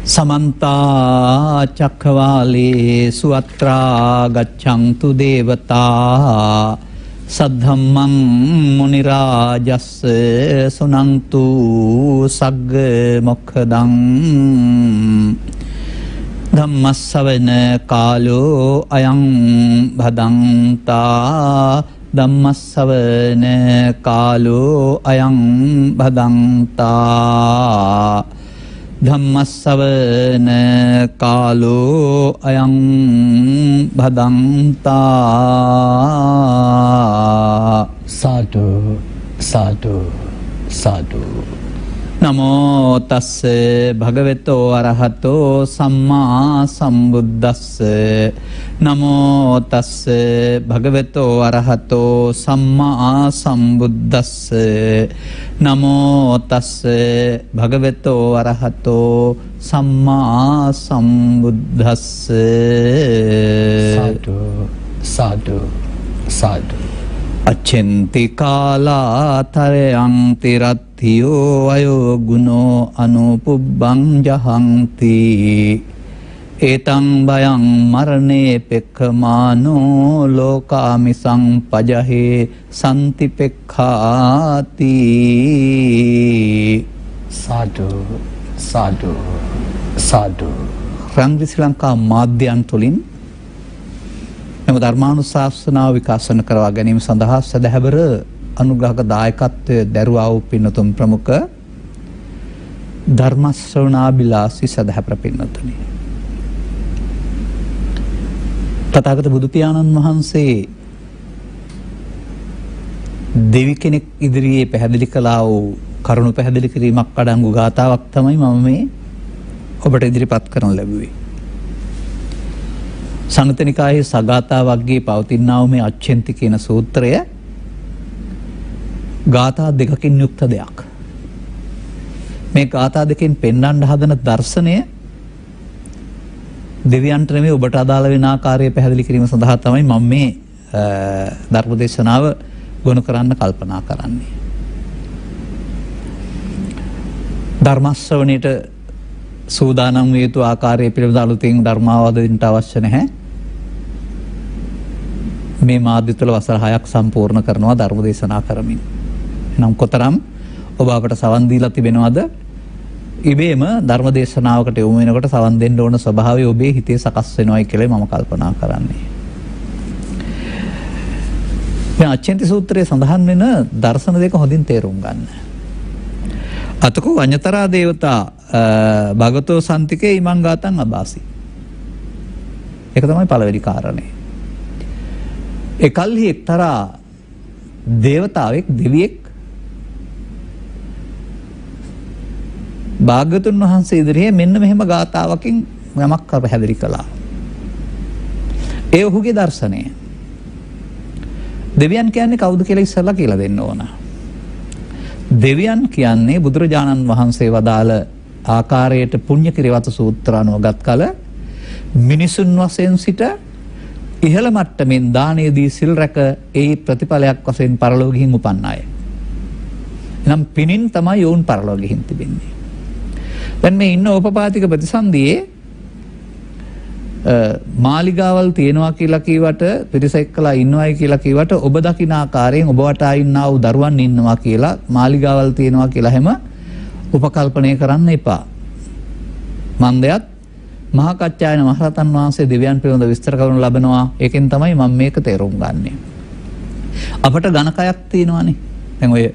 समन्ता चक्रवालेषु अत्रा गच्छन्तु देवता सद्धम्मं मुनिराजस्स सुनन्तु सग्ग मोक्षदं धम्मस्सवන कालो अयं भदन्ता धम्मस्सवන कालो अयं भदन्ता धम्मस्सवන कालो अयं भदन्ता साधु साधु साधु नमो तस्से भगवतो अरहतो सम्मा सम्बुद्धस्से नमो तस्से भगवतो अरहतो सम्मा सम्बुद्धस्से नमो तस्से भगवतो अरहतो सम्मा सम्बुद्धस्से साधु साधु साधु अच्छन्ति कालातरयन्ति रत्थियो अयोगुणो अनुपुब्बं जहन्ति एतं भयं मरणे पेक्खमानो लोकामिसं पजहे सन्ति पेक्खाति साधु साधु साधु रंग श्रीलंका माध्यम තුලින් මෙම ධර්මානුශාසනාව විකාශන කරවා ගැනීම සඳහා සදහැවර අනුග්‍රහක දායකත්වය දැරුවා වූ පින්නතුන් ප්‍රමුඛ ධර්ම ශ්‍රවණාබිලාසී සදහැවර පින්නතුනි තථාගත බුදු පියාණන් වහන්සේ දෙවි කෙනෙක් ඉදිරියේ පැහැදිලි කළා වූ කරුණු පැහැදිලි කිරීමක් අඩංගු ගාථාවක් තමයි මම මේ ඔබට ඉදිරිපත් කරන්න ලැබුවේ. සංගතනිකායේ සගාථා වර්ගයේ පවතිනා වූ මේ අච්ඡන්ති කියන සූත්‍රය ගාථා දෙකකින් යුක්ත දෙයක්. මේ ගාථා දෙකෙන් පෙන්වන්න හදන දර්ශනය දෙවියන්ට නෙමෙයි ඔබට අදාළ වෙන ආකාරය පැහැදිලි කිරීම සඳහා තමයි මම මේ ධර්ම දේශනාව ගොනු කරන්න කල්පනා කරන්නේ. ධර්ම ශ්‍රවණයට සූදානම් විය යුතු ආකාරය පිළිබඳ අලුතින් ධර්මාවදීන්ට අවශ්‍ය නැහැ. මේ මාධ්‍ය තුළ වසර 6ක් සම්පූර්ණ කරනවා ධර්ම දේශනා කරමින්. එනම් කොතරම් ඔබ අපට සවන් දීලා තිබෙනවද? ඉබේම ධර්ම දේශනාවකට යොමු වෙනකොට සවන් දෙන්න ඕන ස්වභාවය ඔබේ හිතේ සකස් වෙනවායි කියලා මම කල්පනා කරන්නේ. මේ අච්ඡන්ති සූත්‍රයේ සඳහන් වෙන දර්ශන දෙක හොඳින් තේරුම් ගන්න. අතකෝ වඤ්ඤතරා දේවතා භගවතෝ සන්තිකේ ඉමං ගාතං අබාසි. ඒක තමයි පළවෙනි කාරණේ. එකල්හි එක්තරා දේවතාවෙක් දෙවියෙක් භාග්‍යතුන් වහන්සේ ඉදිරියේ මෙන්න මෙහෙම ගාතාවකින් යමක් පැහැදිලි කළා. ඒ ඔහුගේ දර්ශනය. දෙවියන් කියන්නේ කවුද කියලා ඉස්සෙල්ලා කියලා දෙන්න ඕන. දෙවියන් කියන්නේ බුදුරජාණන් වහන්සේ වදාළ ආකාරයට පුණ්‍ය කිරිවත සූත්‍ර අනුවගත් කල මිනිසුන් වශයෙන් සිට ඉහළ මට්ටමින් දානයේදී සිල් රැක ඒ ප්‍රතිඵලයක් වශයෙන් පරලෝක ගිහින් උපන්න අය. එනම් පිනින් තමයි යෝන් පරලෝක ගිහින් තිබෙන්නේ. දැන් මේ ඉන්න ඕපපාතික ප්‍රතිසන්දියේ මාලිගාවල් තියෙනවා කියලා කීවට පිරිස එක්කලා ඉන්නවයි කියලා කීවට ඔබ දකින ආකාරයෙන් ඔබ වටා ඉන්නා වූ දරුවන් ඉන්නවා කියලා මාලිගාවල් තියෙනවා කියලා හැම උපකල්පනය කරන්න එපා. මන්දයත් මහා කච්චායන මහරහතන් වහන්සේ දෙවියන් පිළිබඳ විස්තර කරනු ලබනවා. ඒකෙන් තමයි මම මේක තේරුම් ගන්නෙ. අපට ඝනකයක් තියෙනවානේ. දැන් ඔය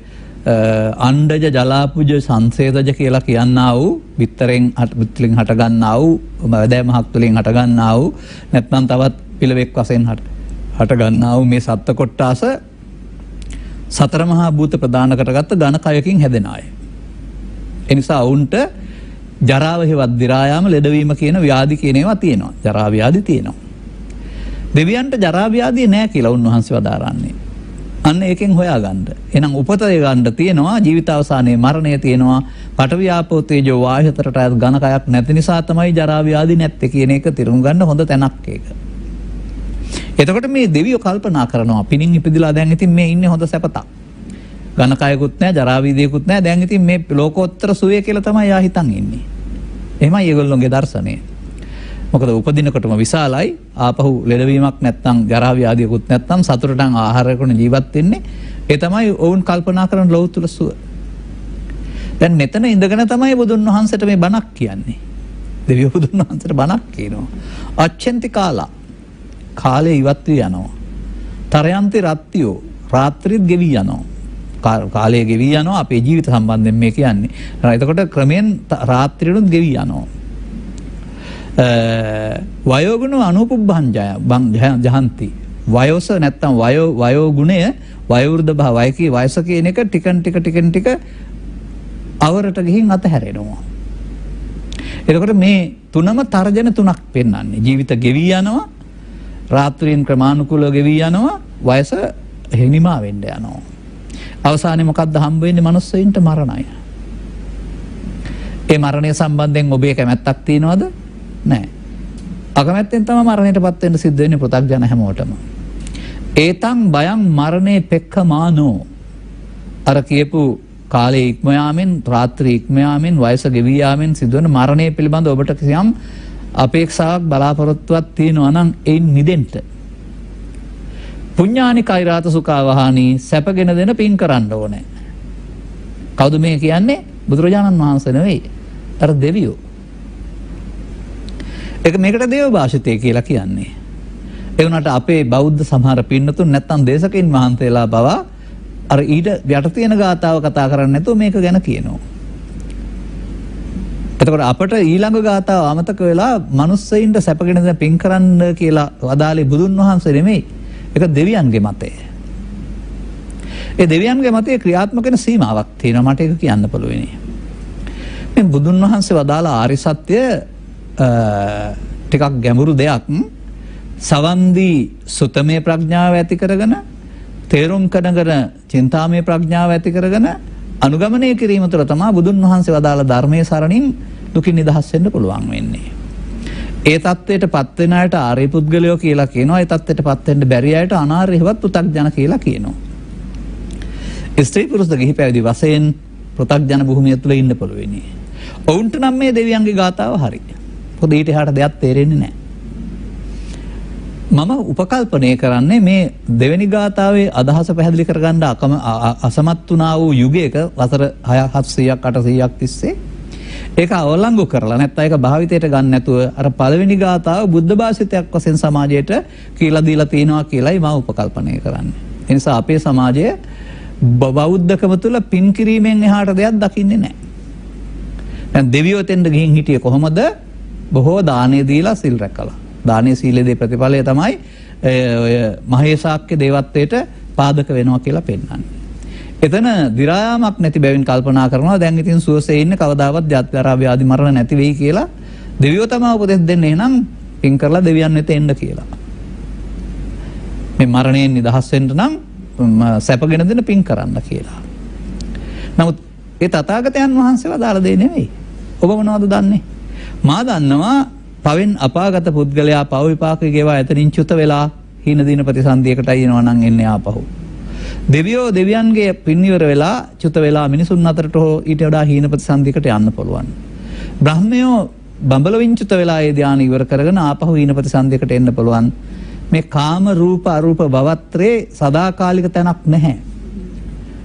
අණ්ඩජ ජලාපුජ සංසේදජ කියලා කියන්නා වූ විතරෙන් විත්ලින් හට ගන්නා වූ වැදෑමහක් තුලින් හට ගන්නා වූ නැත්නම් තවත් පිළවෙක් වශයෙන් හට ගන්නා වූ මේ සත්ත්ව කොට්ටාස සතර මහා භූත ප්‍රදාන කරගත්ත ඝනකයකින් හැදෙන අය. ඒ නිසා වුන්ට ජරාව හේවත් දි รา යාම ලෙඩවීම කියන ව්‍යාධි කියන ඒවා තියෙනවා. ජරා ව්‍යාධි තියෙනවා. දෙවියන්ට ජරා ව්‍යාධි නැහැ කියලා උන්වහන්සේ වදාරන්නේ. අන්න ඒකෙන් හොයාගන්න. එහෙනම් උපතේ ගන්න තියෙනවා ජීවිතාවසානයේ මරණය තියෙනවා. පඨවි ආපෝ තේජෝ වායතරට අයත් ඝනකයක් නැති නිසා තමයි ජරා ව්‍යාධි නැත්තේ කියන එක තිරුම් ගන්න හොඳ තැනක් ඒක. එතකොට මේ දෙවියෝ කල්පනා කරනවා පිනින් ඉපදිලා දැන් ඉතින් මේ ඉන්නේ හොඳ සැපතක්. ඝනකයකුත් නැහැ ජරා ව්‍යාධියකුත් නැහැ. දැන් ඉතින් මේ ලෝකෝත්තර සුවය කියලා තමයි යා හිතන් ඉන්නේ. එහෙමයි ඒගොල්ලොන්ගේ දර්ශනය. මොකද උපදිනකොටම විශාලයි ආපහු ලෙඩවීමක් නැත්නම් ජරා ව්‍යාධියකුත් නැත්නම් සතුටටම ආහාරයකට ජීවත් වෙන්නේ. ඒ තමයි ඔවුන් කල්පනා කරන ලෞතුල සුව. දැන් මෙතන ඉඳගෙන තමයි බුදුන් වහන්සේට මේ බණක් කියන්නේ. දෙවියෝ බුදුන් වහන්සේට බණක් කියනවා. අච්ඡන්ති කාලා කාලේ ඉවත් වී යනවා. තරයන්ති රත්තියෝ රාත්‍රිත් ගෙවි යනවා. කාලය ගෙවි යනවා අපේ ජීවිත සම්බන්ධයෙන් මේ කියන්නේ. එතකොට ක්‍රමෙන් රාත්‍රියනුත් ගෙවි යනවා. වයෝගුණ අනුපුබ්බං ජහන්ති. වයස නැත්තම් වයෝ ගුණය වයෝවෘද්ධ භාවයකී වයස කියන එක ටිකන් ටික අවරට ගිහින් අතහැරෙනවා. එතකොට මේ තුනම තර්ජන තුනක් පෙන්වන්නේ. ජීවිත ගෙවි යනවා, රාත්‍රියෙන් ක්‍රමානුකූලව ගෙවි යනවා, වයස හිමිමා වෙන්න යනවා. අවසානයේ මොකද්ද හම්බ වෙන්නේ මිනිස්සුන්ට? මරණය. ඒ මරණය සම්බන්ධයෙන් ඔබේ කැමැත්තක් තියනවද? නැහැ. අකමැත්තෙන් තමයි මරණයටපත් වෙන්න සිද්ධ වෙන්නේ පෘථග්ජන හැමෝටම. ඒතං බයං මරණේ පෙක්ඛමානෝ. අර කියපු කාලේ ඉක්ම යාමෙන්, රාත්‍රී ඉක්ම යාමෙන්, වයස ගෙවි යාමෙන් සිදුවන මරණය පිළිබඳ ඔබට කිසියම් අපේක්ෂාවක් බලාපොරොත්තුවක් තියෙනවා නම් ඒන් මිදෙන්න. පුඤ්ඤානි කෛරාත සුඛාවහානි සැපගෙන දෙන පින් කරන්න ඕනේ. කවුද මේ කියන්නේ? බුදුරජාණන් වහන්සේ නෙවෙයි. අර දෙවියෝ. ඒක මේකට දේව භාෂිතය කියලා කියන්නේ. ඒ වුණාට අපේ බෞද්ධ සමහර පින්නතුන් නැත්තම් දේශකයන් වහන්සේලා බවා අර ඊට යට තියෙන ගාතාව කතා කරන්නේ නැතුව මේක ගැන කියනවා. එතකොට අපට ඊළඟ ගාතාව අමතක වෙලා මිනිස්සෙයින්ට සැපගෙන දෙන පින් කරන්න කියලා වදාළේ බුදුන් වහන්සේ නෙමෙයි. ඒක දෙවියන්ගේ මතය. ඒ දෙවියන්ගේ මතයේ ක්‍රියාත්මක වෙන සීමාවක් තියෙනවා. මට ඒක කියන්න පුළුවනි. මේ බුදුන් වහන්සේ වදාළ ආරි සත්‍ය ටිකක් ගැඹුරු දෙයක්. සවන්දී සුතමේ ප්‍රඥාව ඇති කරගෙන, තේරුම් කරගෙන චින්තාමේ ප්‍රඥාව ඇති කරගෙන අනුගමනය කිරීම තුළ තමයි බුදුන් වහන්සේ වදාළ ධර්මයේ සරණින් දුකින් නිදහස් වෙන්න පුළුවන් වෙන්නේ. ඒ தත්ත්වයට පත් වෙන අයට ආර්ය පුද්ගලයෝ කියලා කියනවා. ඒ தත්ත්වයට පත් වෙන්න බැරි අයට අනාර්යවත් පෘථග්ජන කියලා කියනවා. ස්ත්‍රී පුරුෂ ගිහි පැවිදි වශයෙන් පෘථග්ජන භූමිය තුළ ඉන්න පුළුවනි. ඔවුන්ට නම් මේ දෙවියන්ගේ ගාතාව හරි. පොඩ ඊට එහාට දෙයක් තේරෙන්නේ නැහැ. මම උපකල්පනය කරන්නේ මේ දෙවෙනි ගාථාවේ අදහස පැහැදිලි කරගන්න අසමත් වුණා වූ යුගයක වසර 600ක් 800ක් තිස්සේ ඒක අවලංගු කරලා නැත්නම් ඒක භාවිතයට ගන්න නැතුව අර පළවෙනි ගාථාව බුද්ධ භාෂිතයක් වශයෙන් සමාජයට කියලා දීලා තිනවා කියලායි මම උපකල්පනය කරන්නේ. ඒ නිසා අපේ සමාජය බෞද්ධකම තුළ පින් කිරීමෙන් එහාට දෙයක් දකින්නේ නැහැ. දැන් දෙවියෝ තෙන්ද ගිහින් හිටියේ කොහොමද? බොහෝ දානෙ දීලා සිල් රැකලා. දානීය සීලයේ ප්‍රතිඵලය තමයි ඔය මහේසාක්‍ය දේවත්වයට පාදක වෙනවා කියලා පෙන්වන්නේ. එතන දි รา යාමක් නැති බැවින් කල්පනා කරනවා දැන් ඉතින් සුවසේ ඉන්න කවදාවත් ජාත්‍යරා ව්‍යාධි මරණ නැති වෙයි කියලා දෙවියෝ තමයි උපදෙස් දෙන්නේ. එහෙනම් පින් කරලා දෙවියන් වෙත එන්න කියලා. මේ මරණයෙන් නිදහස් වෙන්න නම් සැපගෙන දෙන පින් කරන්න කියලා. නමුත් ඒ තථාගතයන් වහන්සේලා දාලා දෙන්නේ නෙවෙයි. ඔබ මොනවද දන්නේ? මා දන්නවා පවෙන් අපාගත පුද්ගලයා පව විපාක ගෙවා එතනින් චුත වෙලා හීන දින ප්‍රතිසන්දියකටයි එනවා නම් එන්නේ ආපහු. දෙවියෝ දෙවියන්ගේ පින් ඉවර වෙලා චුත වෙලා මිනිසුන් අතරට හෝ ඊට වඩා හීන ප්‍රතිසන්දියකට යන්න පුළුවන්. බ්‍රහ්මයෝ බඹලවින් චුත වෙලා ඒ ධානය ඉවර කරගෙන ආපහු හීන ප්‍රතිසන්දියකට එන්න පුළුවන්. මේ කාම රූප අරූප භවත්‍රේ සදාකාලික තැනක් නැහැ.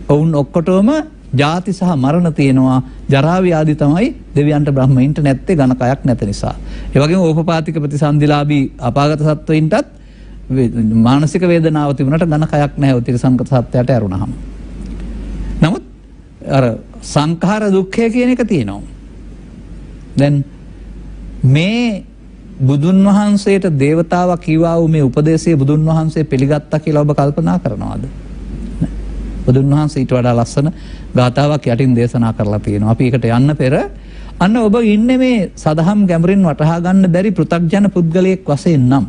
ඔවුන් ඔක්කොටම ජාති සහ මරණ තියෙනවා. ජරා ව්‍යාධි තමයි දෙවියන්ට බ්‍රහ්මයින්ට නැත්තේ ඝනකයක් නැත නිසා. ඒ වගේම ඕපපාතික ප්‍රතිසන්දිලාභී අපාගත සත්වයින්ටත් මානසික වේදනාව තිබුණාට ඝනකයක් නැහැ උතිරසංගත සත්‍යයට ඇරුණාම. නමුත් අර සංඛාර දුක්ඛය කියන එක තියෙනවා. දැන් මේ බුදුන් වහන්සේට දේවතාවා කිව්වා වූ මේ උපදේශය බුදුන් වහන්සේ පිළිගත්තා කියලා ඔබ කල්පනා කරනවද? බුදුන් වහන්සේ ඊට වඩා ලස්සන ගාථාවක් යටින් දේශනා කරලා තියෙනවා. අපි ඒකට යන්න පෙර අන්න ඔබ ඉන්නේ මේ සදහම් ගැඹුරින් වටහා ගන්න බැරි පෘථග්ජන පුද්ගලයෙක් වශයෙන් නම්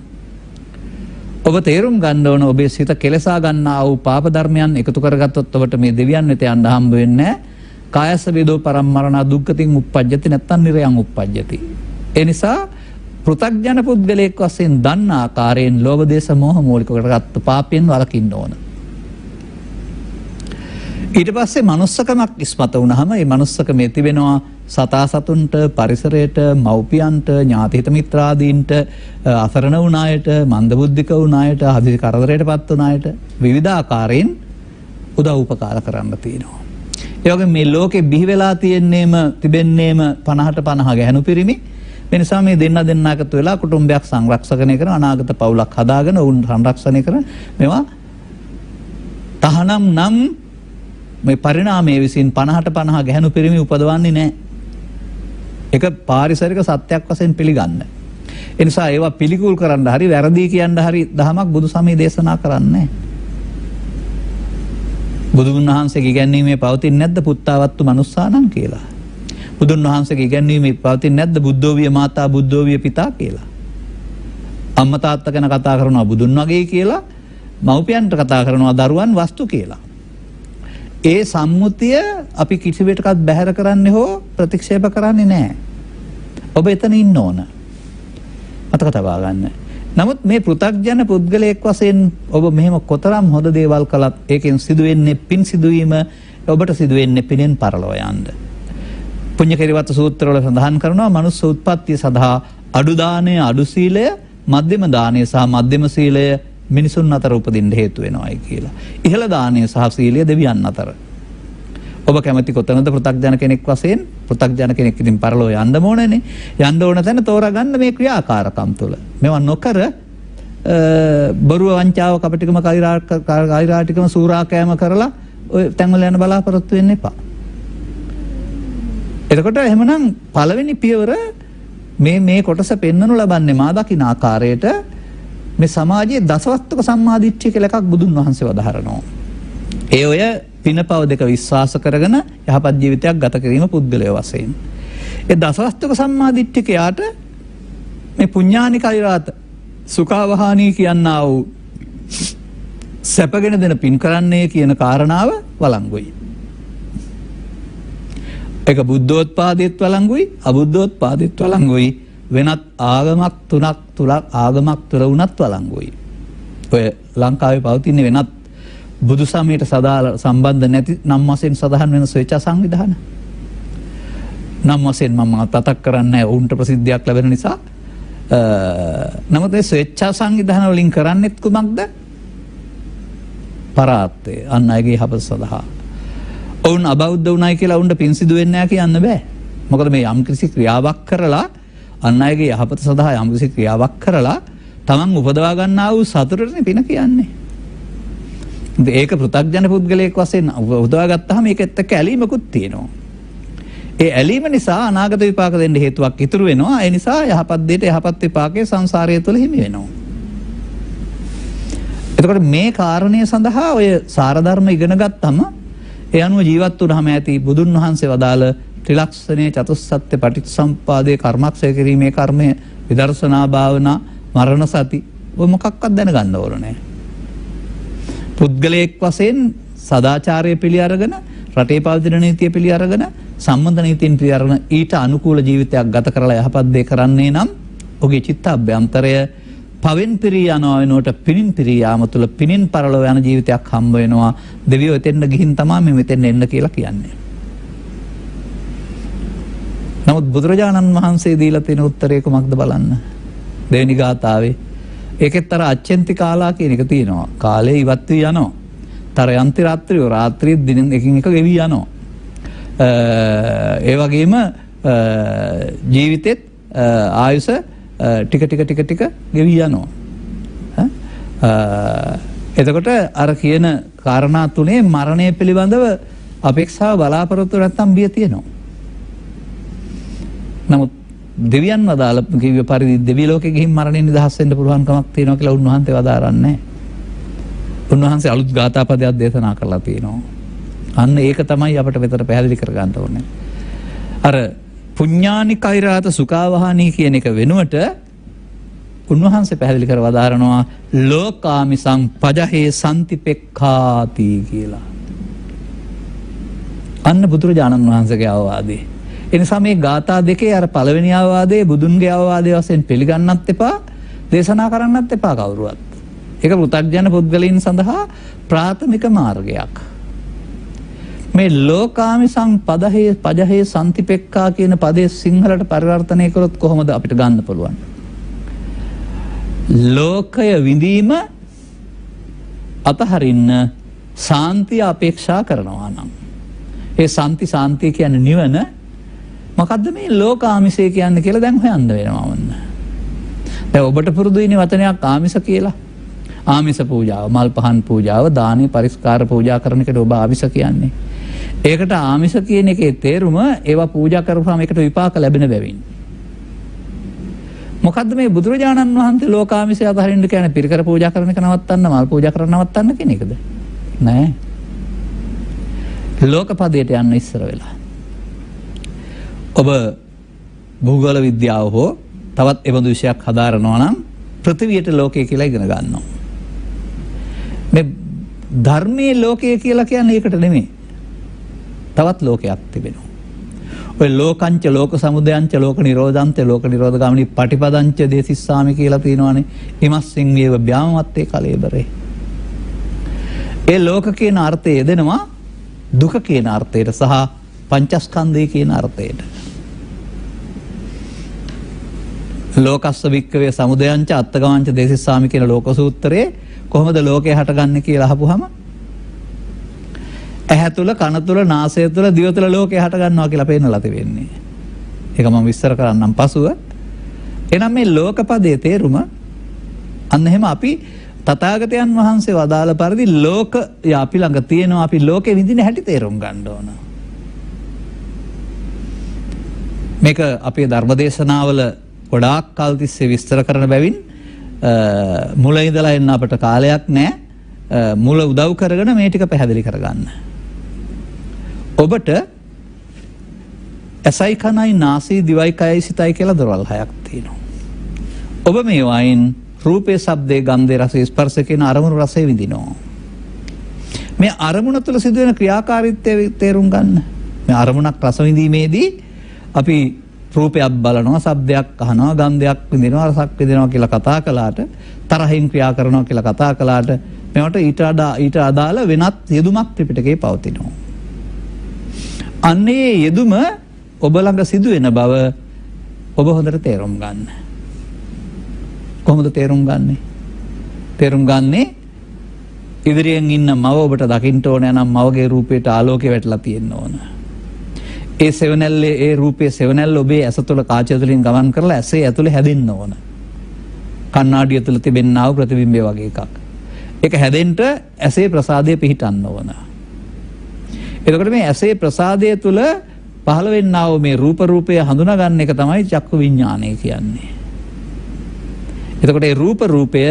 ඔබ තේරුම් ගන්න ඕන ඔබේ සිත කෙලසා ගන්නා වූ පාප ධර්මයන් එකතු කරගත්තොත් ඔබට මේ දෙවියන් වෙත යන්න හම්බ වෙන්නේ නැහැ. කායස වේදෝ පරම්මරණ දුක්ඛතින් උප්පජ්ජති නැත්තම් නිරයන් උප්පජ්ජති. ඒ නිසා පෘථග්ජන පුද්ගලයෙක් වශයෙන් දන්න ආකාරයෙන් ලෝභ දේශ මොහ මූලික කරගත්ත පාපයෙන් වළකින්න ඕන. ඊට පස්සේ manussකමක් ඉස්මතු වුණාම මේ manussකමේ තිබෙනවා සතා සතුන්ට, පරිසරයට, මව්පියන්ට, ඥාතිහිත මිත්‍රාදීන්ට, අසරණ වුණ අයට, මන්දබුද්ධික වුණ අයට, හදිසි කරදරයටපත් වුණ අයට විවිධ ආකාරයෙන් උදව් උපකාර කරන්න තියෙනවා. ඒ වගේ මේ ලෝකේ බිහි වෙලා තිබෙන්නේම 50ට 50 ගැහණු පිරිමි. මේ නිසා මේ දෙන්න එකතු වෙලා කුටුම්බයක් සංරක්ෂණය කරන අනාගත පවුලක් හදාගෙන වුන් සංරක්ෂණය කරන මේවා තහනම් නම් මේ පරිණාමයේ විසින් 50ට 50 ගැහණු පිරිමි උපදවන්නේ නැහැ. ඒක පාරිසරික සත්‍යයක් වශයෙන් පිළිගන්න. ඒ නිසා ඒවා පිළිකුල් කරන්න හරි වැරදි කියන්න හරි දහමක් බුදු සමය දේශනා කරන්නේ. බුදුන් වහන්සේගේ ඉගැන්වීමේ පවතින්නේ නැද්ද පුත්තාවත්තු මනුස්සානම් කියලා? බුදුන් වහන්සේගේ ඉගැන්වීමේ පවතින්නේ නැද්ද බුද්ධෝවිය මාතා බුද්ධෝවිය පිතා කියලා? අම්මා තාත්තා ගැන කතා කරනවා බුදුන් වගේ කියලා, මව්පියන්ට කතා කරනවා දරුවන් වස්තු කියලා. ඒ සම්මුතිය අපි කිසිවෙටකත් බැහැර කරන්නේ හෝ ප්‍රතික්ෂේප කරන්නේ නැහැ. ඔබ එතන ඉන්න ඕන. මතක තබා ගන්න. නමුත් මේ පෘථග්ජන පුද්ගලයෙක් වශයෙන් ඔබ මෙහෙම කොතරම් හොඳ දේවල් කළත් ඒකෙන් සිදුවෙන්නේ පින් සිදුවීම, ඔබට සිදුවෙන්නේ පිනෙන් පරලොව යන්න. පුඤ්ඤකේරිවත්ත සූත්‍රවල සඳහන් කරනවා මනුස්ස උත්පත්තිය සඳහා අඩු දාණය, අඩු සීලය, මධ්‍යම දාණය සහ මධ්‍යම සීලය මිනිසුන් අතර උපදින්න හේතු වෙනවායි කියලා. ඉහළ දානය සහ සීලය දෙවියන් අතර. ඔබ කැමති කොතනද පෘථග්ජන කෙනෙක් වශයෙන්? පෘථග්ජන කෙනෙක් ඉතින් පරලෝ යන්න ඕනනේ. යන්න ඕන තැන තෝරාගන්න මේ ක්‍රියාකාරකම් තුළ. මේවා නොකර බොරුව වංචාව කපටිකම කෛරාටිකම සූරාකෑම කරලා ඔය තැන්වල යන බලාපොරොත්තු වෙන්න එපා. එතකොට එහෙමනම් පළවෙනි පියවර මේ කොටස පෙන්වනු ලබන්නේ මා දකින ආකාරයට මේ සමාජයේ දසවස්තුක සම්මාදිට්ඨිය කියලා එකක් බුදුන් වහන්සේ වදාහරනවා. ඒ ඔය පිනපව දෙක විශ්වාස කරගෙන යහපත් ජීවිතයක් ගත කිරීම පුද්ගලයා වශයෙන්. ඒ දසවස්තුක සම්මාදිට්ඨිකයාට මේ පුඤ්ඤානි කෛරාත සුඛාවහානී කියනා වූ සැපගෙන දෙන පින් කරන්නේ කියන කාරණාව වළංගුයි. ඒක බුද්ධෝත්පාදෙත් වළංගුයි, අබුද්ධෝත්පාදෙත් වළංගුයි. වෙනත් ආගමක් ආගමක් තුර වුණත් වළංගුයි. ඔය ලංකාවේ පවතින වෙනත් බුදු සමයට සම්බන්ධ නැති නම් වශයෙන් සඳහන් වෙන ස්වේච්ඡා සංවිධාන. නම් වශයෙන් මම මතක් කරන්නේ උන්ට ප්‍රසිද්ධියක් ලැබෙන නිසා. නමුත් මේ ස්වේච්ඡා සංවිධාන වලින් කරන්නේත් කුමක්ද? පරාත්තය. අන් අයගේ යහපත සඳහා. ඔවුන් අබෞද්ධ වුණයි කියලා උන්ට පින් සිදු වෙන්නේ නැහැ කියන්න බෑ. මොකද මේ යම්කිසි ක්‍රියාවක් කරලා අන් අයගේ යහපත සඳහා යම්කිසි ක්‍රියාවක් කරලා තමන් උපදවා ගන්නා වූ සතුටටනේ පින කියන්නේ. ඒක පෘථග්ජන පුද්ගලයෙක් වශයෙන් උපදවා ගත්තාම ඒකෙත් එක්ක ඇලීමකුත් තියෙනවා. ඒ ඇලීම නිසා අනාගත විපාක දෙන්න හේතුවක් ඉතුරු වෙනවා. ඒ නිසා යහපත් දෙයට යහපත් විපාකයේ සංසාරය තුළ හිමි වෙනවා. එතකොට මේ කාරණය සඳහා ඔය සාරධර්ම ඉගෙන ගත්තම ඒ අනුව ජීවත් වුණාම ඇති බුදුන් වහන්සේ වදාළ ත්‍රිලක්ෂණයේ චතුස්සත්‍ය පටිච්චසම්පාදයේ කර්මක්ෂය කිරීමේ කර්මය, විදර්ශනා භාවනා, මරණ සති ඔය මොකක්වත් දැනගන්න ඕන නැහැ. පුද්ගලයෙක් වශයෙන් සදාචාරය පිළි අරගෙන, රටේ පවතින නීතිය පිළි අරගෙන, සම්බන්ධ නීතින් පිළි අරගෙන ඊට අනුකූල ජීවිතයක් ගත කරලා යහපත් දේ කරන්නේ නම් ඔහුගේ චිත්තාභ්‍යන්තරය පවෙන් පිරී යනවා වෙනුවට පිනින් පිරී යාම තුළ පිනින් පරලෝ යන ජීවිතයක් හම්බ වෙනවා. දෙවියෝ එතෙන්ට ගිහින් තමයි මේ මෙතෙන් එන්න කියලා කියන්නේ. නමුත් බුදුරජාණන් වහන්සේ දීලා තියෙන උත්තරේ කොමක්ද බලන්න. දෙවෙනි ගාථාවේ ඒකෙත් අර අච්චෙන්ති කාලා කියන එක තියෙනවා. කාලේ ඉවත් වී යනවා. තරයන්ති රාත්‍රිය රාත්‍රියේ දිනෙන් එකින් එක ගෙවි යනවා. ඒ වගේම ජීවිතෙත් ආයුෂ ටික ගෙවි යනවා. එතකොට අර කියන කාරණා තුනේ මරණය පිළිබඳව අපේක්ෂාව බලාපොරොත්තු නැත්තම් බිය තියෙනවා. නමුත් දෙවියන් වදාළ කිව්ව පරිදි දෙවි ලෝකෙ ගිහින් මරණයෙන් නිදහස් වෙන්න පුළුවන් කමක් තියෙනවා කියලා උන්වහන්සේ වදාරන්නේ. උන්වහන්සේ අලුත් ගාථා පදයක් දේශනා කරලා තියෙනවා. අන්න ඒක තමයි අපිට මෙතන පැහැදිලි කරගන්න ඕනේ. අර පුඤ්ඤානි කෛරාත සුඛාවහානී කියන එක වෙනුවට උන්වහන්සේ පැහැදිලි කර වදාරනවා ලෝකාමිසං පජහේ සම්තිපෙක්ඛාති කියලා. අන්න බුදුරජාණන් වහන්සේගේ අවවාදේ. එනිසා මේ ගාථා දෙකේ අර පළවෙනි අවවාදයේ බුදුන්ගේ අවවාදයේ වශයෙන් පිළිගන්නත් එපා, දේශනා කරන්නත් එපා කවුරුවත්. ඒක පෘථග්ජන පුද්ගලයන් සඳහා ප්‍රාථමික මාර්ගයක්. මේ ලෝකාමිසං පජහේ සම්තිපෙක්ඛා කියන පදේ සිංහලට පරිවර්තනය කරොත් කොහොමද අපිට ගන්න පුළුවන්? ලෝකය විඳීම අතහරින්න සාන්තිය අපේක්ෂා කරනවා නම් ඒ සාන්තිය කියන්නේ නිවන. මොකද්ද මේ ලෝකාමිසය කියන්නේ කියලා දැන් හොයන්න වෙනවා වන්න. දැන් ඔබට පුරුදුයිනේ වචනයක් ආමිස කියලා. ආමිස පූජාව, මල් පහන් පූජාව, දානි පරිස්කාර පූජා කරන එකට ඔබ ආමිස කියන්නේ. ඒකට ආමිස කියන එකේ තේරුම ඒවා පූජා කරපුවාම ඒකට විපාක ලැබෙන බැවින්. මොකද්ද මේ බුදුරජාණන් වහන්සේ ලෝකාමිසය අතහරින්න කියන්නේ පිරිකර පූජා කරන එක නවත්තන්න, මල් පූජා කරන නවත්තන්න කියන එකද? නෑ. ලෝකපදයට යන්න ඉස්සර වෙලා. ඔබ භූගෝල විද්‍යාව හෝ තවත් එබඳු විෂයක් හදාරනවා නම් පෘථිවියට ලෝකය කියලා ඉගෙන ගන්නවා. මේ ධර්මයේ ලෝකය කියලා කියන්නේ ඒකට නෙමෙයි. තවත් ලෝකයක් තිබෙනවා. ඔය ලෝකංච ලෝක සමුදයංච ලෝක නිරෝධංච ලෝක නිරෝධගාමිනී පටිපදංච දේසිස්සාමි කියලා තියෙනවානේ. ඉමස්සින් ඒව බ්‍යාමවත්තේ කලේබරේ. ඒ ලෝක කියන අර්ථය දෙනවා දුක කියන අර්ථයට සහ පංචස්කන්ධය කියන අර්ථයට. ලෝකස්ස වික්කවේ සමුදයංච අත්තගමංච දේසිස්සාමි කියන ලෝක සූත්‍රයේ කොහොමද ලෝකය හටගන්නේ කියලා අහපුවම ඇහැ තුල, කන තුල, නාසය තුල, දිව තුල ලෝකය හටගන්නවා කියලා පේන්නලා තිබෙන්නේ. ඒක මම විස්තර කරන්නම් පසුව. එහෙනම් මේ ලෝකපදයේ තේරුම අන්න එහෙම අපි තථාගතයන් වහන්සේ වදාළ පරිදි ලෝකය අපි ළඟ තියෙනවා. අපි ලෝකෙ විඳින හැටි තේරුම් ගන්න ඕන. මේක අපේ ධර්මදේශනාවල ගොඩාක් කල් තිස්සේ විස්තර කරන බැවින් මුල ඉඳලා එන්න අපට කාලයක් නැහැ. මුල උදව් කරගෙන මේ ටික පැහැදිලි කරගන්න. ඔබට ඇසයි කනයි නාසයි දිවයි කයයි සිතයි කියලා දොරවල් හයක් තියෙනවා. ඔබ මේ වයින් රූපේ, ශබ්දේ, ගන්ධේ, රසේ, ස්පර්ශ කියන අරමුණු රසය විඳිනවා. මේ අරමුණ තුළ සිදුවෙන ක්‍රියාකාරීත්වය තේරුම් ගන්න. මේ අරමුණක් රස විඳීමේදී අපි රූපයක් බලනවා, ශබ්දයක් අහනවා, ගන්ධයක් විඳිනවා, රසක් විඳිනවා කියලා කතා කළාට, තරහින් ක්‍රියා කරනවා කියලා කතා කළාට මේවට ඊට අදාළ වෙනත් යෙදුමක් ත්‍රිපිටකේ පවතිනවා. අන්නේ යෙදුම ඔබ ළඟ සිදුවෙන බව ඔබ හොඳට තේරුම් ගන්න. කොහොමද තේරුම් ගන්නෙ? තේරුම් ගන්නේ ඉදිරියෙන් ඉන්න මව ඔබට දකින්න ඕනේ නම් මවගේ රූපයට ආලෝකය වැටලා තියෙන්න ඕන. ඒ සෙවණැල්ලේ ඒ රූපයේ සෙවණැල්ල ඔබේ ඇස තුළ කාචය තුළින් ගමන් කරලා ඇසේ ඇතුලේ හැදෙන්න ඕන. කණ්ණාඩිය තුළ තිබෙනා වූ ප්‍රතිබිම්බය වගේ එකක්. ඒක හැදෙන්න ඇසේ ප්‍රසාදය පිහිටන්න ඕන. එතකොට මේ ඇසේ ප්‍රසාදය තුළ පහළ වෙන්නා වූ මේ රූපය හඳුනා ගන්න එක තමයි චක්කු විඥානය කියන්නේ. එතකොට ඒ රූපය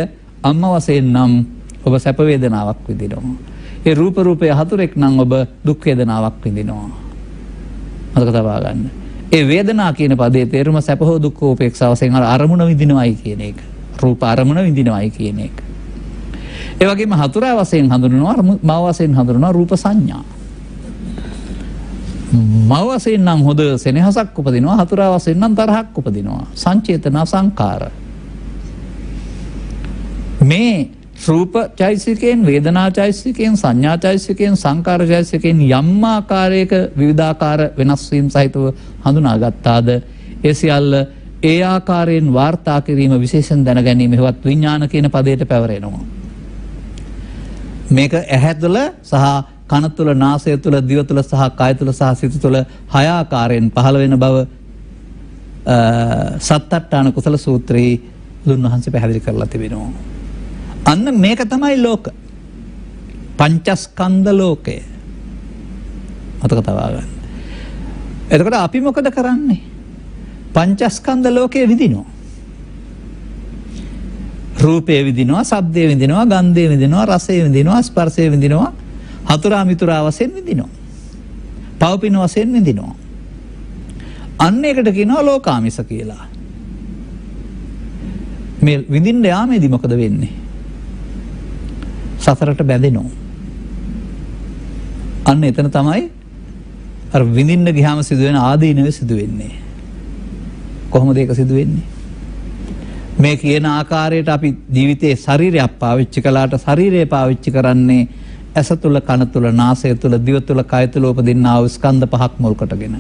අම්ම වශයෙන් නම් ඔබ සැප වේදනාවක් විඳිනවා. ඒ රූපය හතුරෙක් නම් ඔබ දුක් වේදනාවක් විඳිනවා. මතක තබා ගන්න. ඒ වේදනා කියන පදේ තේරුම සැප හෝ දුක් හෝ උපේක්ෂාව වශයෙන් අරමුණ විඳිනවයි කියන එක. රූප අරමුණ විඳිනවයි කියන එක. ඒ වගේම හතුරා වශයෙන් හඳුනනවා, මව වශයෙන් හඳුනනවා රූප සංඥා. මව වශයෙන් නම් හොඳ සෙනෙහසක් උපදිනවා, හතුරා වශයෙන් නම් තරහක් උපදිනවා. සංචේතන සංකාර. මේ රූප චෛසිකයෙන්, වේදනා චෛසිකයෙන්, සංඥා චෛසිකයෙන්, සංකාර චෛසිකයෙන් යම් ආකාරයක විවිධාකාර වෙනස් වීම් සහිතව හඳුනාගත්තාද ඒ සියල්ල ඒ ආකාරයෙන් වාර්තා කිරීම, විශේෂයෙන් දැන ගැනීම හේවත් විඥාන කියන පදයට පැවරෙනවා. මේක ඇහැ තුළ සහ කන තුළ, නාසය තුළ, දිව තුළ සහ කය තුළ සහ සිත තුළ හය ආකාරයෙන් පහළ වෙන බව සත්තට්ඨාන කුසල සූත්‍රයේ දුන්වහන්සේ පැහැදිලි කරලා තිබෙනවා. අන්න මේක තමයි ලෝක. පංචස්කන්ධ ලෝකය. මතක තබා ගන්න. එතකොට අපි මොකද කරන්නේ? පංචස්කන්ධ ලෝකය විඳිනවා. රූපය විඳිනවා, ශබ්දය විඳිනවා, ගන්ධය විඳිනවා, රසය විඳිනවා, ස්පර්ශය විඳිනවා, හතුරා මිතුරා වශයෙන් විඳිනවා. පවපින වශයෙන් විඳිනවා. අන්න ඒකට කියනවා ලෝකාමිස කියලා. මේ විඳින්න යාමේදී මොකද වෙන්නේ? සසරට බැඳෙනවා. අන්න එතන තමයි අර විඳින්න ගියාම සිදුවෙන ආදීනව සිදුවෙන්නේ. කොහොමද ඒක සිදුවෙන්නේ? මේ කියන ආකාරයට අපි ජීවිතේ ශරීරයක් පාවිච්චි කළාට ශරීරය පාවිච්චි කරන්නේ ඇස තුල, කන තුල, නාසය තුල, දිව තුල, කය තුල උපදින්නා වූ ස්කන්ධ පහක් මුල් කොටගෙන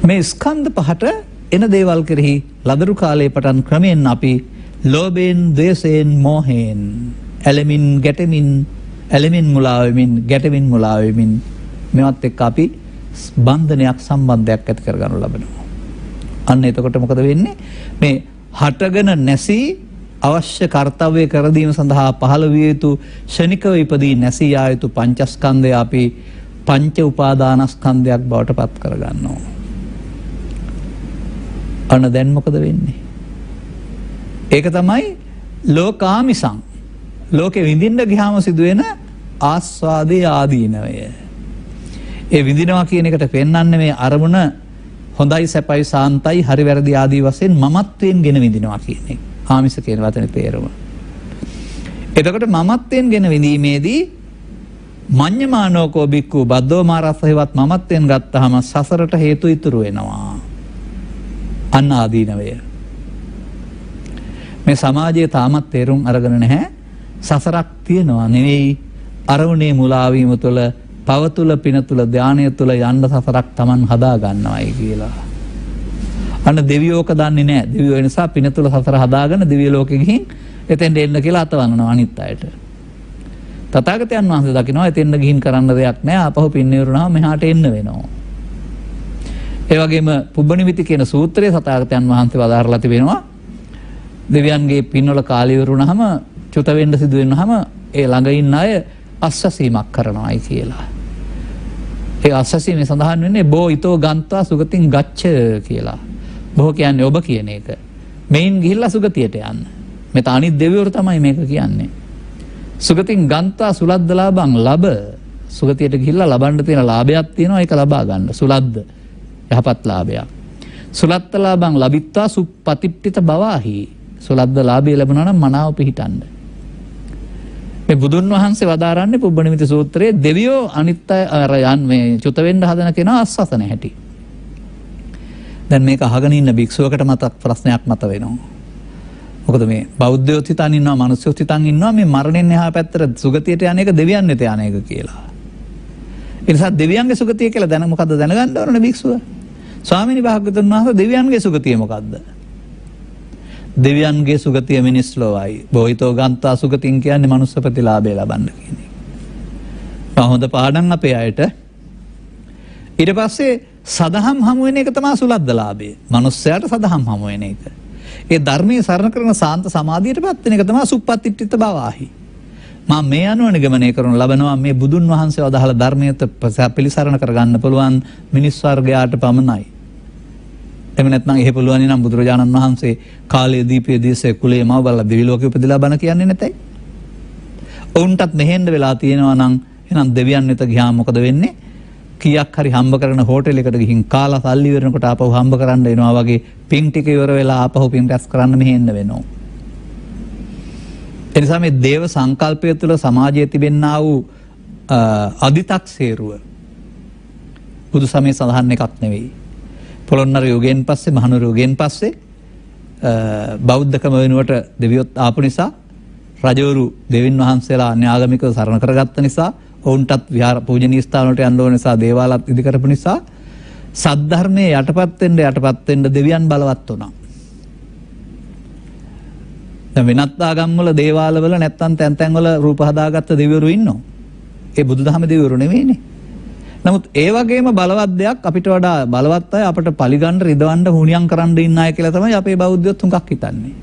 මේ ස්කන්ධ පහට එන දේවල් කෙරෙහි ලදරු කාලයේ පටන් ක්‍රමයෙන් අපි ලෝභයෙන්, ද්වේෂයෙන්, මෝහයෙන් ඇලෙමින්, ගැටෙමින්, ඇලෙමින් මුලා වෙමින්, ගැටෙමින් මුලා වෙමින් මේවත් එක්ක අපි බන්ධනයක්, සම්බන්ධයක් ඇති කරගනු ලබනවා. අන්න එතකොට මොකද වෙන්නේ? මේ හටගෙන නැසී අවශ්‍ය කාර්යය කර දීම සඳහා පහළ විය යුතු ෂණිකව ඉපදී නැසී ආ යුතු පංචස්කන්ධය අපි පංච උපාදානස්කන්ධයක් බවට පත් කරගන්නවා. අන්න දැන් මොකද වෙන්නේ? ඒක තමයි ලෝකාමිසං. ලෝකෙ විඳින්න ගියාම සිදුවෙන ආස්වාදයේ ආදීනවය. ඒ විඳිනවා කියන එකට පෙන්වන්නේ මේ අරමුණ හොඳයි, සැපයි, සාන්තයි, හරි වැරදි ආදී වශයෙන් මමත්වයෙන් ගෙන විඳිනවා කියන එක. ආමිස කියන වචනේ තේරුම. එතකොට මමත්වයෙන් ගෙන විඳීමේදී මඤ්ඤමානෝකෝ බික්කු බද්දෝ මාරස්සහෙවත් මමත්වයෙන් ගත්තාම සසරට හේතු ඉතුරු වෙනවා. අන්න ආදීනවය. මේ සමාජයේ තාමත් තේරුම් අරගෙන නැහැ. සසරක් තියනවා නෙවෙයි, අරමුණේ මුලා වීම තුළ, පව තුළ, පින තුළ, ධානය තුළ යන්න සසරක් Taman හදා ගන්නවයි කියලා. අන්න දෙවියෝක දන්නේ නැහැ. දෙවියෝ ඒ නිසා පින තුළ සසර හදාගෙන දිව්‍ය ලෝකෙ ගිහින් එතෙන්ට එන්න කියලා අතවන්නනවා අනිත් අයට. තථාගතයන් වහන්සේ දකිනවා එතෙන්ට ගිහින් කරන්න දෙයක් නැහැ. ආපහු පින් ඉවරුනහම මෙහාට එන්න වෙනවා. ඒ වගේම පුබ්බනිමිති කියන සූත්‍රයේ තථාගතයන් වහන්සේ වදාරලා තිබෙනවා දෙවියන්ගේ පින්වල කාලය ඉවරුනහම චුත වෙන්න සිදු වෙනවහම ඒ ළඟ ඉන්න අය අස්සසීමක් කරනවායි කියලා. ඒ අස්සසීමේ සඳහන් වෙන්නේ බෝ ඊතෝ ගන්තා සුගතින් ගච්ඡ කියලා. බොහෝ කියන්නේ ඔබ කියන එක. මෙයින් ගිහිල්ලා සුගතියට යන්න. මෙත අනිත් දෙවිවරු තමයි මේක කියන්නේ. සුගතින් ගන්තා සුලද්දලාභං ලබ. සුගතියට ගිහිල්ලා ලබන්න තියෙන ලාභයක් තියෙනවා, ඒක ලබා ගන්න. සුලද්ද යහපත් ලාභයක්. සුලත්තලාභං ලබිත්වා සුප්පතිට්ඨිත බවාහි. සුලද්ද ලාභය ලැබුණා නම් මනාව පිහිටන්න. මේ බුදුන් වහන්සේ වදාරන්නේ පුබ්බනිමිති සූත්‍රයේ දෙවියෝ අනිත් අය යන් මේ චුත වෙන්න හදන කෙනා අස්සසන හැටි. දැන් මේක අහගෙන ඉන්න භික්ෂුවකට මතක් ප්‍රශ්නයක් මත වෙනවා. මොකද මේ බෞද්ධයෝ හිතන් ඉන්නවා, මිනිස්සුත් හිතන් ඉන්නවා මේ මරණයෙන් එහා පැත්තට සුගතියට යන එක දෙවියන් වෙත යන එක කියලා. ඒ නිසා දෙවියන්ගේ සුගතිය කියලා මොකද්ද දැනගන්න ඕනේ භික්ෂුව? ස්වාමීනි භාග්‍යවතුන් වහන්සේ දෙවියන්ගේ සුගතිය මොකද්ද? දෙවියන්ගේ සුගතිය මිනිස් ලෝවයි. බෝහිතෝ ගන්තා සුගතින් කියන්නේ මනුස්ස ප්‍රතිලාභය ලබන්න කියන එක. හොඳ පාඩම් අපේ අයට. ඊට පස්සේ සදහම් හමු වෙන එක තමයි සුලද්දලාභය. මනුස්සයාට සදහම් හමු වෙන එක. ඒ ධර්මයේ සරණ කරන සාන්ත සමාධියටපත් වෙන එක තමයි සුප්පතිට්ඨිත බවාහි. මම මේ අනුව නිගමනය කරනු ලබනවා මේ බුදුන් වහන්සේ වදාළ ධර්මයට පිළිසරණ කරගන්න පුළුවන් මිනිස් වර්ගයාට පමණයි. එහෙම නැත්නම් එහෙ පුළුවන් නම් බුදුරජාණන් වහන්සේ කාලයේ දීපයේ දේශේ කුලයේ මව බලලා දිවි ලෝකෙ උපදලා බණ කියන්නේ නැතයි. ඔවුන්ටත් මෙහෙන්න වෙලා තියෙනවා නම් එහෙනම් දෙවියන් වෙත ගියාම මොකද වෙන්නේ? කීයක් හරි හම්බ කරන හෝටලයකට ගිහින් කාලා සල්ලි ඉවරනකොට ආපහු හම්බ කරන්න එනවා වගේ පින් ටික ඉවර වෙලා ආපහු පින් රැස් කරන්න මෙහෙන්න වෙනවා. එනිසා මේ දේව සංකල්පය තුළ සමාජයේ තිබෙන්නා වූ අදි탁සේරුව බුදු සමයේ සඳහන් එකක් නෙවෙයි. පොළොන්නර යුගයෙන් පස්සේ, මහනුවර යුගයෙන් පස්සේ බෞද්ධකම වෙනුවට දෙවියොත් ආපු නිසා, රජවරු දෙවියන් වහන්සේලා අන්‍යාගමිකව සරණ කරගත්ත නිසා, ඔවුන්ටත් විහාර පූජනීය ස්ථාන වලට යන්න ඕන නිසා දේවාලත් ඉදි කරපු නිසා සද්ධර්මයේ යටපත් වෙන්න දෙවියන් බලවත් වුණා. දැන් වෙනත් ආගම් වල දේවාල වල නැත්තම් තැන් වල රූප හදාගත්ත දෙවිවරු ඉන්නවා. ඒ බුදුදහම දෙවිවරු නෙවෙයිනේ. නමුත් ඒ වගේම බලවත් දෙයක් අපිට වඩා බලවත් අය අපිට පරිගන්න රිදවන්න හුණියම් කරන්න ඉන්න අය කියලා තමයි අපේ බෞද්ධයෝ තුඟක් හිතන්නේ.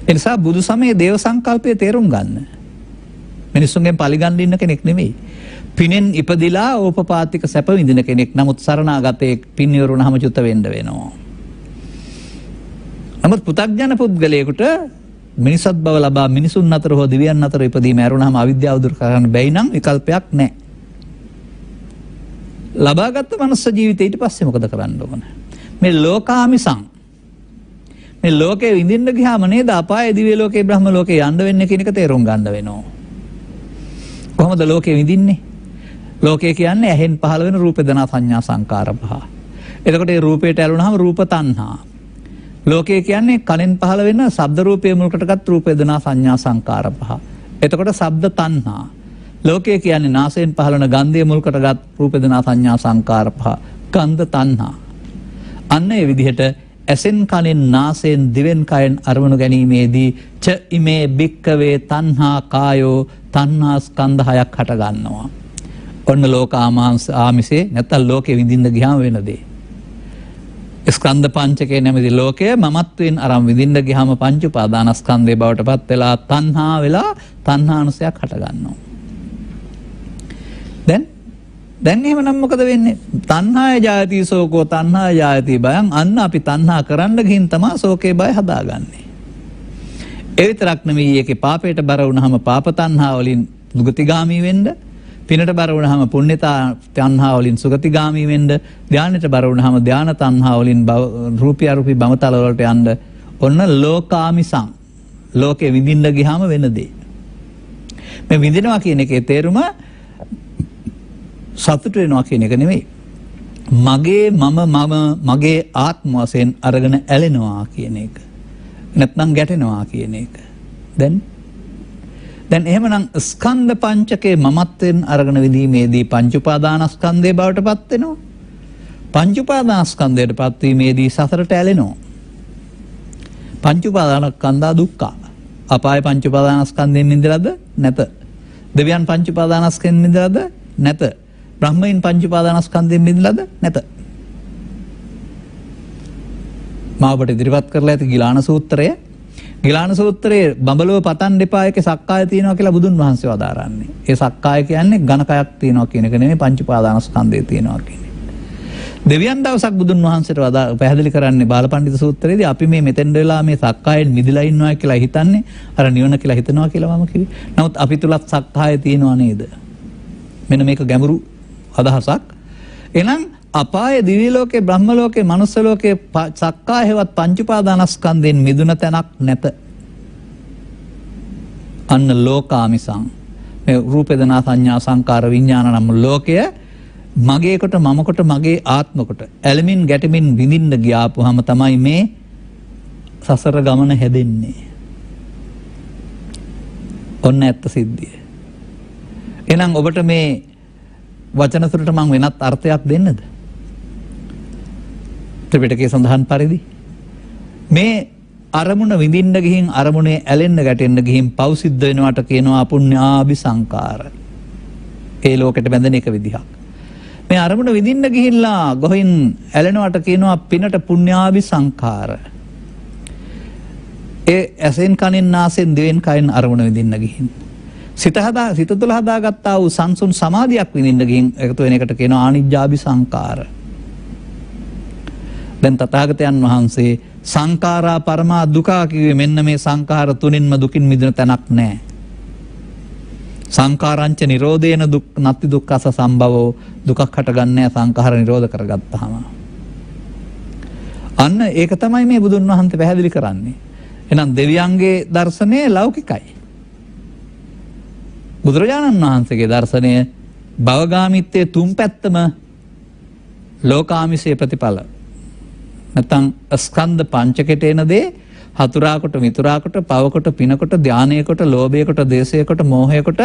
ඒ නිසා බුදු සමයේ දේව සංකල්පය තේරුම් ගන්න. මිනිස්සුන්ගෙන් පරිගන්න ඉන්න කෙනෙක් නෙමෙයි. පිනෙන් ඉපදිලා ඕපපාතික සැප විඳින කෙනෙක්. නමුත් සරණාගතේ පින් ඉවරුනහම චුත වෙන්න වෙනවා. නමුත් පුතග්ජන පුද්ගලයෙකුට මිනිසත් බව ලබා මිනිසුන් අතර හෝ දිව්‍යයන් අතර ඉපදීම ඇරුණාම අවිද්‍යාව දුරු කරගන්න බැයි නම් විකල්පයක් නැහැ. ලබාගත් මනුස්ස ජීවිතේ ඊට පස්සේ මොකද කරන්න ඕන? මේ ලෝකාමිසං. මේ ලෝකේ විඳින්න ගියාම නේද අපායේ දිව්‍ය ලෝකේ බ්‍රහ්ම ලෝකේ යන්න වෙන්නේ කියන එක තේරුම් ගන්න වෙනවා. කොහොමද ලෝකේ විඳින්නේ? ලෝකය කියන්නේ ඇහෙන් පහළ වෙන රූප වේදනා සංඥා සංකාර පහ. එතකොට මේ රූපයට ඇලුනහම රූප තණ්හා. ලෝකය කියන්නේ කනෙන් පහළ වෙන ශබ්ද රූපයේ මුල් කොටගත් රූප වේදනා සංඥා සංකාර පහ. එතකොට ශබ්ද තණ්හා. ලෝකය කියන්නේ නාසයෙන් පහළන ගන්ධය මුල් කොටගත් රූප වේදනා සංඥා සංකාර පහ. ගන්ධ තණ්හා. අන්න ඒ විදිහට ඇසෙන් කනෙන් නාසයෙන් දිවෙන් කයෙන් අරමුණු ගැනීමේදී ච ඉමේ භික්කවේ තණ්හා කායෝ තණ්හා ස්කන්ධ හයක් හට ගන්නවා. ඔන්න ලෝක ආමිසේ නැත්තම් ලෝකෙ විඳින්න ගියාම වෙන දේ. ස්කන්ධ පංචකේ නැමැති ලෝකය මමත්වයෙන් අරන් විඳින්න ගියාම පංච උපාදානස්කන්ධේ බවට පත් වෙලා තණ්හා වෙලා තණ්හානුසයක් හට ගන්නවා. දැන් එහෙමනම් මොකද වෙන්නේ? තණ්හාය ජායති සෝකෝ තණ්හාය ජායති භයං. අන්න අපි තණ්හා කරන්න ගින් තමයි සෝකේ බය හදාගන්නේ. ඒ විතරක් නෙමෙයි ඒකේ පාපයට බර වුණාම පාප තණ්හා වලින් දුගතිගාමී වෙන්න, පිනට බර වුණාම පුණ්‍යතා තණ්හා වලින් සුගතිගාමී වෙන්න, ධානයට බර වුණාම ධාන තණ්හා වලින් රූපී අරූපී බමතල වලට යන්න. ඔන්න ලෝකාමිසං. ලෝකේ විඳින්න ගියාම වෙන දේ. මේ විඳිනවා කියන එකේ තේරුම සතුට වෙනවා කියන එක නෙමෙයි. මගේ මගේ ආත්ම වශයෙන් අරගෙන ඇලෙනවා කියන එක. නැත්නම් ගැටෙනවා කියන එක. දැන් එහෙමනම් ස්කන්ධ පංචකේ මමත්වෙන් අරගෙන විදීමේදී පංච උපාදානස්කන්ධේ බවට පත් වෙනවා. පංච උපාදානස්කන්ධයට පත් වීමේදී සසරට ඇලෙනවා. පංච උපාදානස්කන්ධා දුක්ඛ. අපාය පංච උපාදානස්කන්ධයෙන් මිදලාද නැත. දෙවියන් පංච උපාදානස්කන්ධයෙන් මිදලාද නැත. බ්‍රහ්මයන් පංච උපාදානස්කන්ධයෙන් මිදලාද නැත. මාවට ඉදිරිපත් කරලා ඇති ගිලාන සූත්‍රය. ගිලාන සූත්‍රයේ බඹලව පතන් දෙපා එකේ සක්කාය තියෙනවා කියලා බුදුන් වහන්සේ වදාරන්නේ. ඒ සක්කාය කියන්නේ ඝනකයක් තියෙනවා කියන එක නෙමෙයි පංච උපාදානස්කන්ධය තියෙනවා කියන්නේ. දෙවියන් දවසක් බුදුන් වහන්සේට පැහැදිලි කරන්නේ බාලපඬිත සූත්‍රයේදී අපි මේ මෙතෙන් වෙලා මේ සක්කායෙන් මිදලා ඉන්නවා කියලා හිතන්නේ අර නිවන කියලා හිතනවා කියලා මම කිව්වේ. නමුත් අපි තුලත් සක්කාය තියෙනවා නේද? මෙන්න මේක ගැඹුරු අදහසක්. එහෙනම් අපාය දිව්‍ය ලෝකේ බ්‍රහ්ම ලෝකේ මනුස්ස ලෝකේ සක්කාය හේවත් පංච උපාදානස්කන්ධයෙන් මිදුන තැනක් නැත. අන්න ලෝකාමිසං. මේ රූප වේදනා සංඥා සංකාර විඥාන නම් ලෝකය මගේ කොට මම කොට මගේ ආත්ම කොට ඇලමින් ගැටමින් විඳින්න ගියාපුවාම තමයි මේ සසර ගමන හැදෙන්නේ. ඔන්න ඇත්ත සිද්ධිය. එහෙනම් ඔබට මේ වචන තුරට මම වෙනත් අර්ථයක් දෙන්නද? ත්‍රිපිටකයේ සඳහන් පරිදි මේ අරමුණ විඳින්න ගිහින් අරමුණේ ඇලෙන්න ගැටෙන්න ගිහින් පව් සිද්ධ වෙනවට කියනවා අපුඤ්ඤාභි සංකාර. ඒ ලෝකෙට බැඳෙන එක විදිහක්. මේ අරමුණ විඳින්න ගිහිල්ලා ගොහින් ඇලෙනවට කියනවා පිනට පුඤ්ඤාභි සංකාර. ඒ ඇසෙන් කනෙන් නාසෙන් දිවෙන් කයෙන් අරමුණ විඳින්න ගිහින් සිත තුළ හදාගත්තා වූ සංසුන් සමාධියක් විඳින්න ගිහින් එකතු වෙන එකට කියනවා ආනිජ්ජාභි සංකාර. දැන් තථාගතයන් වහන්සේ සංඛාරා පරමා දුකා කිව්වේ මෙන්න මේ සංඛාර තුනින්ම දුකින් මිදෙන තැනක් නැහැ. සංඛාරංච නිරෝධේන දුක් නැති දුක්ඛස සම්භවෝ දුකක් හටගන්නේ සංඛාර නිරෝධ කරගත්තාම. අන්න ඒක තමයි මේ බුදුන් වහන්සේ පැහැදිලි කරන්නේ. එහෙනම් දෙවියන්ගේ දර්ශනය ලෞකිකයි. බුදුරජාණන් වහන්සේගේ දර්ශනය භවගාමිත්වයේ තුන් පැත්තම ලෝකාමිසේ ප්‍රතිඵල. නැත්නම් ස්කන්ධ පංචකයට එන දේ හතුරාකොට මිතුරාකොට පවකොට පිනකොට ධානයකොට ලෝභයකොට දේශයකොට මෝහයකොට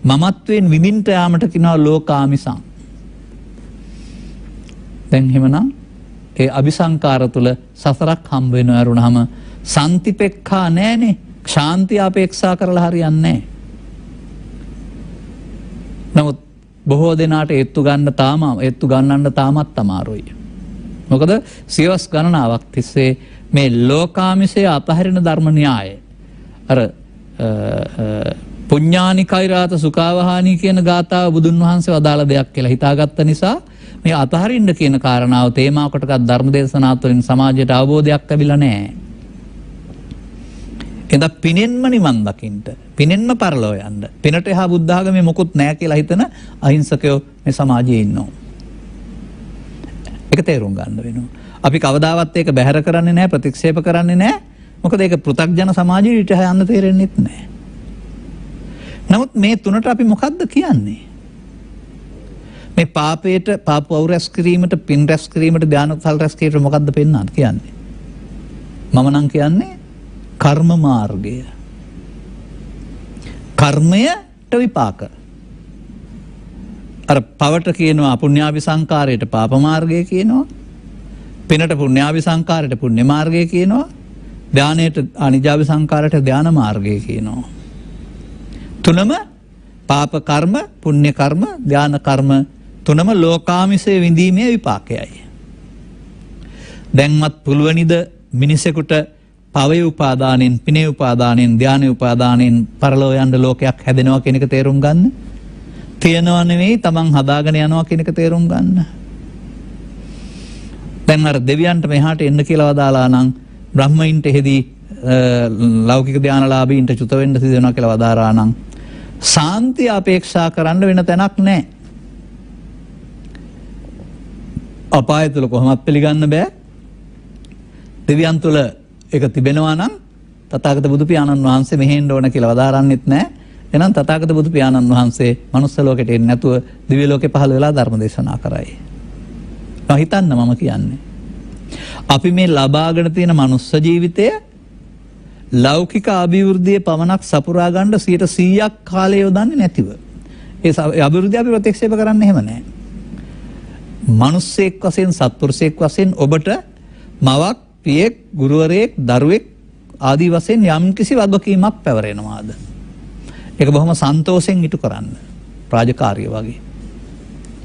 මමත්වයෙන් විඳින්න යාමට කියනවා ලෝකාමිසං. දැන් එහෙමනම් ඒ අபிසංකාර තුල සසරක් හම්බ වෙනවා වරුණාම සම්තිපෙක්ඛා නැහනේ. ශාන්තිය අපේක්ෂා කරලා හරියන්නේ නැහැ. නමුත් බොහෝ දෙනාට ඒත්තු ගන්නන්න තාමත් අමාරුයි. මොකද සියවස් ගණනාවක් තිස්සේ මේ ලෝකාමිසය අතහරින ධර්ම න්‍යාය අර පුඤ්ඤානි කෛරාත සුඛාවහානි කියන ගාථාව බුදුන් වහන්සේ වදාළ දෙයක් කියලා හිතාගත්ත නිසා මේ අතහරින්න කියන කාරණාව තේමා කොටගත් ධර්ම දේශනා තුළින් සමාජයට අවබෝධයක් ලැබිලා නැහැ. එඳා පිනෙන්ම නිවන් දකින්න, පිනෙන්ම පරලෝ යන්න, පිනට එහා බුද්ධ ආගමේ මොකුත් නැහැ කියලා හිතන අහිංසකයෝ මේ සමාජයේ ඉන්නවා. ඒක තේරුම් ගන්න වෙනවා. අපි කවදාවත් ඒක බැහැර කරන්නේ නැහැ, ප්‍රතික්ෂේප කරන්නේ නැහැ. මොකද ඒක පෘථග්ජන සමාජයට යන්න තේරෙන්නේ නැහැ. නමුත් මේ තුනට අපි මොකද්ද කියන්නේ? මේ පාප වූ රැස් කිරීමට, පින් රැස් කිරීමට, ධානසල් රැස් කිරීමට මොකද්ද පෙන්වන්නේ කියන්නේ? මම නම් කියන්නේ කර්ම මාර්ගය. කර්මයට විපාක. අර පවට කියනවා පුණ්‍යාභි සංකාරයට පාප මාර්ගය කියනවා. පිනට පුණ්‍යාභි සංකාරයට පුණ්‍ය මාර්ගය කියනවා. ධානයට අනිජාභි සංකාරයට ධාන මාර්ගය කියනවා. තුනම පාප කර්ම, පුණ්‍ය කර්ම, ධාන කර්ම තුනම ලෝකාමිසය විඳීමේ විපාකයයි. දැන්වත් පුළුවනිද මිනිසෙකුට පවේ උපාදානෙන්, පිනේ උපාදානෙන්, ධානයේ උපාදානෙන් පරලෝ යන්න ලෝකයක් හැදෙනවා කියන එක තේරුම් ගන්න? තියනවා නෙවෙයි තමන් හදාගෙන යනවා කියන එක තේරුම් ගන්න. දැන් අර දෙවියන්ට මෙහාට එන්න කියලා වදාලා නම් බ්‍රහ්මයින්ට එහෙදී ලෞකික ධානලාභීන්ට චුත වෙන්න සිදු වෙනවා කියලා වදාරා නම් සාන්තිය අපේක්ෂා කරන්න වෙන තැනක් නැහැ. අපාය තුල කොහොමත් පිළිගන්න බෑ. දෙවියන් තුල ඒක තිබෙනවා නම් තථාගත බුදු පියාණන් වහන්සේ මෙහෙන්න ඕන කියලා වදාරන්නෙත් නැහැ. එහෙනම් තථාගත බුදු පියාණන් වහන්සේ මනුස්ස ලෝකෙට එන්නේ නැතුව දිව්‍ය ලෝකේ පහළ වෙලා ධර්ම දේශනා කරයි. හිතන්න මම කියන්නේ. අපි මේ ලබාගෙන තියෙන මනුස්ස ජීවිතය ලෞකික අභිවෘද්ධියේ පමණක් සපුරා ගන්න 100% කාලය යොදන්නේ නැතිව. ඒ අභිවෘද්ධිය අපි ප්‍රත්‍යක්ෂේප කරන්නේ එහෙම නැහැ. මනුස්සයෙක් වශයෙන්, සත්පුරුෂයෙක් වශයෙන් ඔබට මවක්, පියෙක්, ගුරුවරයෙක්, දරුවෙක් ආදී වශයෙන් යම්කිසි වගකීමක් පැවරෙනවාද? ඒක බොහොම සන්තෝෂෙන් ඉටු කරන්න. රාජකාරිය වගේ.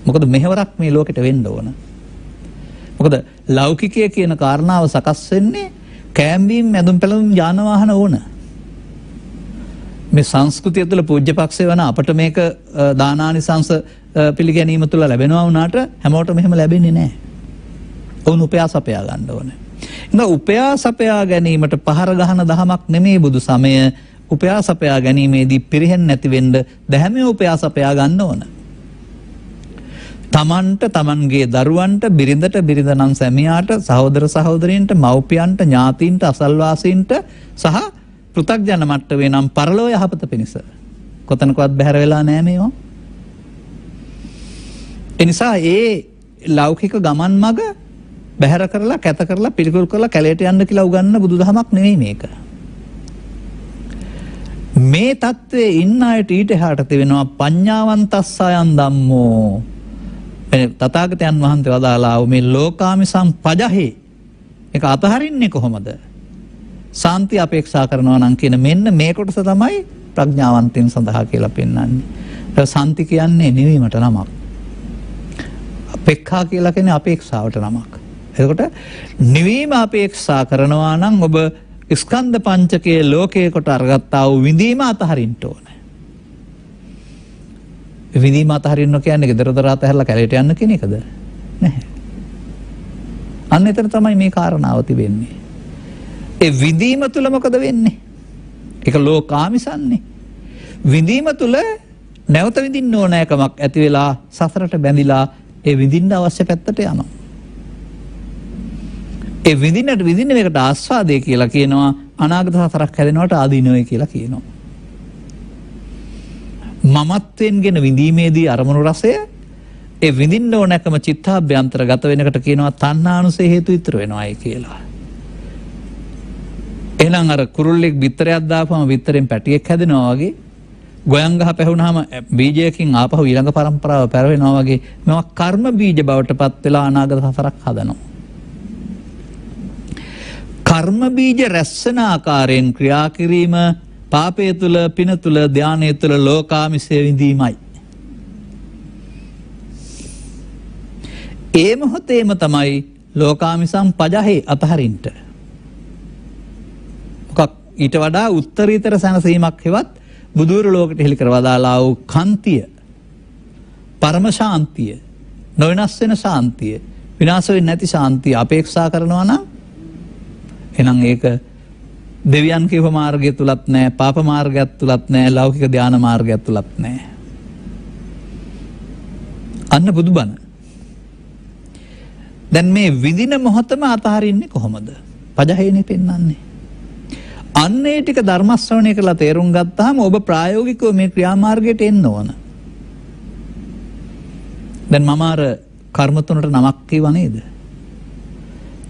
මොකද මෙහෙවරක් මේ ලෝකෙට වෙන්න ඕන. මොකද ලෞකිකය කියන කාරණාව සකස් වෙන්නේ කෑම්බීම් මැදුම් පැලඳුම් යාන වාහන ඕන. මේ සංස්කෘතිය තුළ පූජ්‍ය පක්ෂය වන අපට මේක දානානිසංස පිළිගැනීම තුළ ලැබෙනවා වුණාට හැමෝටම මෙහෙම ලැබෙන්නේ නැහැ. ඔවුන් උපයා සපයා ගන්න ඕනේ. ඉතින් උපයා සපයා ගැනීමට පහර ගහන දහමක් නෙමෙයි බුදු සමය. උපයා සපයා ගැනීමේදී පිරෙහෙන්නේ නැති වෙන්න දැහැමිව උපයා සපයා ගන්න ඕන. තමන්ට, තමන්ගේ දරුවන්ට, බිරිඳට, බිරිඳනම් සැමියාට, සහෝදර සහෝදරීන්ට, මව්පියන්ට, ඥාතීන්ට, අසල්වාසීන්ට සහ පෘථග්ජන මට්ටමේ නම් පරලෝ යහපත පිණිස කොතනකවත් බැහැර වෙලා නැහැ මේවා. ඒ නිසා ඒ ලෞකික ගමන් මග බැහැර කරලා, කැත කරලා, පිළිකුල් කරලා කැලේට යන්න කියලා උගන්වන බුදුදහමක් නෙවෙයි මේක. මේ தત્ත්වයේ ඉන්න අයට ඊට එහාට තිබෙනවා පඤ්ඤාවන්තස්සයන් ධම්මෝ. තථාගතයන් වහන්සේ වදාළා මේ ලෝකාමිසම් පජහේ ඒක අතහරින්නේ කොහොමද? සාන්තිය අපේක්ෂා කරනවා නම් කියන මෙන්න මේ කොටස තමයි ප්‍රඥාවන්තයන් සඳහා කියලා පෙන්වන්නේ. ඒක සාන්ති කියන්නේ නිවීමට නමක්. අපේක්ෂා කියලා කියන්නේ අපේක්ෂාවට නමක්. එතකොට නිවීම අපේක්ෂා කරනවා නම් ඔබ ස්කන්ධ පංචකයේ ලෝකයේ කොට අරගත්තා වූ විඳීම අතහරින්න ඕනේ. විඳීම අතහරින්න කියන්නේ gedara dara අතහැරලා කැලේට යන්න කියන එකද? නැහැ. අන්න එතන තමයි මේ කාරණාව තිබෙන්නේ. ඒ විඳීම තුල මොකද වෙන්නේ? ඒක ලෝකාමිසන්නේ. විඳීම තුල නැවත විඳින්න ඕන එකමක් ඇති වෙලා සසරට බැඳිලා ඒ විඳින්න අවශ්‍ය පැත්තට යනවා. ඒ විඳින්න මේකට ආස්වාදය කියලා කියනවා. අනාගත සසරක් හැදෙනවට ආදීනවයි කියලා කියනවා. මමත්වෙන් ගෙන විඳීමේදී අරමුණු රසය ඒ විඳින්න ඕනකම චිත්තාභ්‍යන්තර ගත වෙනකට කියනවා තණ්හානුසය හේතු ඉතුරු වෙනවායි කියලා. එහෙනම් අර කුරුල්ලෙක් බිත්තරයක් දාපුවම බිත්තරෙන් පැටියෙක් හැදෙනවා වගේ ගොයන් ගහ පැහුනහම බීජයකින් ආපහු ඊළඟ පරම්පරාව පැරවෙනවා වගේ මේවා කර්ම බීජ බවට පත් වෙලා අනාගත සසරක් හදනවා. කර්ම බීජ රැස්සන ආකාරයෙන් ක්‍රියා කිරීම පාපය තුල, පින තුල, ධානය තුල ලෝකාමිසය විඳීමයි. ඒ මොහොතේම තමයි ලෝකාමිසම් පජහේ අතහරින්ට. මොකක් ඊට වඩා උත්තරීතර සැනසීමක් හෙවත් බුදුර ලෝකෙට හෙළි කරවදාලා වූ කාන්තිය, පරම ශාන්තිය, නොවෙනස් වෙන ශාන්තිය, විනාශ වෙන්නේ නැති ශාන්තිය අපේක්ෂා කරනවා නම් එහෙනම් ඒක දෙවියන් කියව මාර්ගය තුලත් නැහැ, පාප මාර්ගයක් තුලත් නැහැ, ලෞකික ධාන මාර්ගයක් තුලත් නැහැ. අන්න බුදුබණ. දැන් මේ විඳින මොහොතම අතහරින්නේ කොහොමද? පජහේනේ පෙන්වන්නේ. අන්න ඒ ටික ධර්ම ශ්‍රවණය කරලා තේරුම් ගත්තාම ඔබ ප්‍රායෝගිකව මේ ක්‍රියාමාර්ගයට එන්න ඕන. දැන් මම අර කර්ම තුනට නමක් කියවා නේද?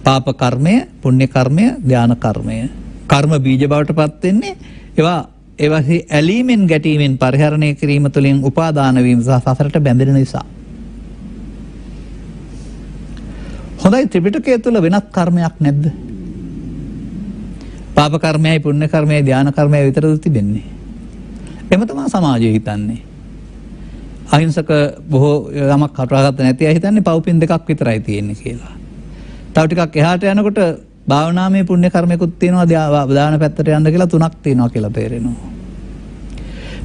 පාප කර්මය, පුණ්‍ය කර්මය, ධාන කර්මය. කර්ම බීජ බවට පත් වෙන්නේ ඒවා ඒවාහි ඇලීමෙන් ගැටීමෙන් පරිහරණය කිරීම තුළින් උපාදාන වීම සහ සසරට බැඳෙන නිසා. හොඳයි ත්‍රිපිටකය තුළ වෙනත් කර්මයක් නැද්ද? පාප කර්මයයි පුණ්‍ය කර්මයයි ධාන කර්මයයි විතරද තිබෙන්නේ? එහෙම තමයි සමාජය හිතන්නේ. අහිංසක බොහෝ යමක් හටගත්ත නැති අය හිතන්නේ පව්පින් දෙකක් විතරයි තියෙන්නේ කියලා. තව ටිකක් එහාට යනකොට භාවනාමය පුණ්‍ය කර්මයකුත් තියෙනවා දාන පැත්තට යන්න කියලා තුනක් තියෙනවා කියලා තේරෙනවා.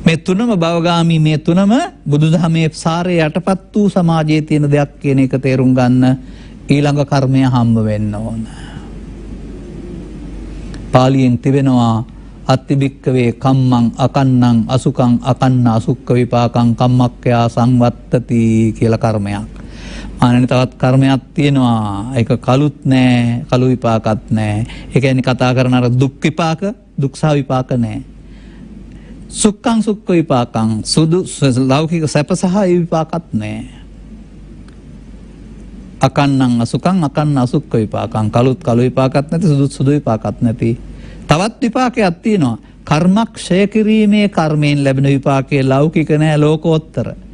මේ තුනම භවගාමී මේ තුනම බුදුදහමේ සාරේ යටපත් වූ සමාජයේ තියෙන දෙයක් කියන එක තේරුම් ගන්න ඊළඟ කර්මය හම්බ වෙන්න ඕන. පාලියෙන් තිබෙනවා අත්තිබික්කවේ කම්මං අකන්නං අසුකං අකන්න අසුක්ක විපාකං කම්මක්ඛයා සංවත්තති කියලා කර්මයක්. ආනනේ තවත් කර්මයක් තියෙනවා. ඒක කලුත් නෑ, කලු විපාකත් නෑ. ඒ කියන්නේ කතා කරන අර දුක් විපාක, දුක් සහ විපාක නෑ. සුක්ඛං සුක්ඛ විපාකං සුදු ලෞකික සැප සහ විපාකත් නෑ. අකන්නං අසුකං අකන්න අසුක්ඛ විපාකං කලුත් කලු විපාකත් නැති සුදුත් සුදු විපාකත් නැති. තවත් විපාකයක් තියෙනවා. කර්මක්ෂය කිරීමේ කර්මයෙන් ලැබෙන විපාකයේ ලෞකික නෑ ලෝකෝත්තර.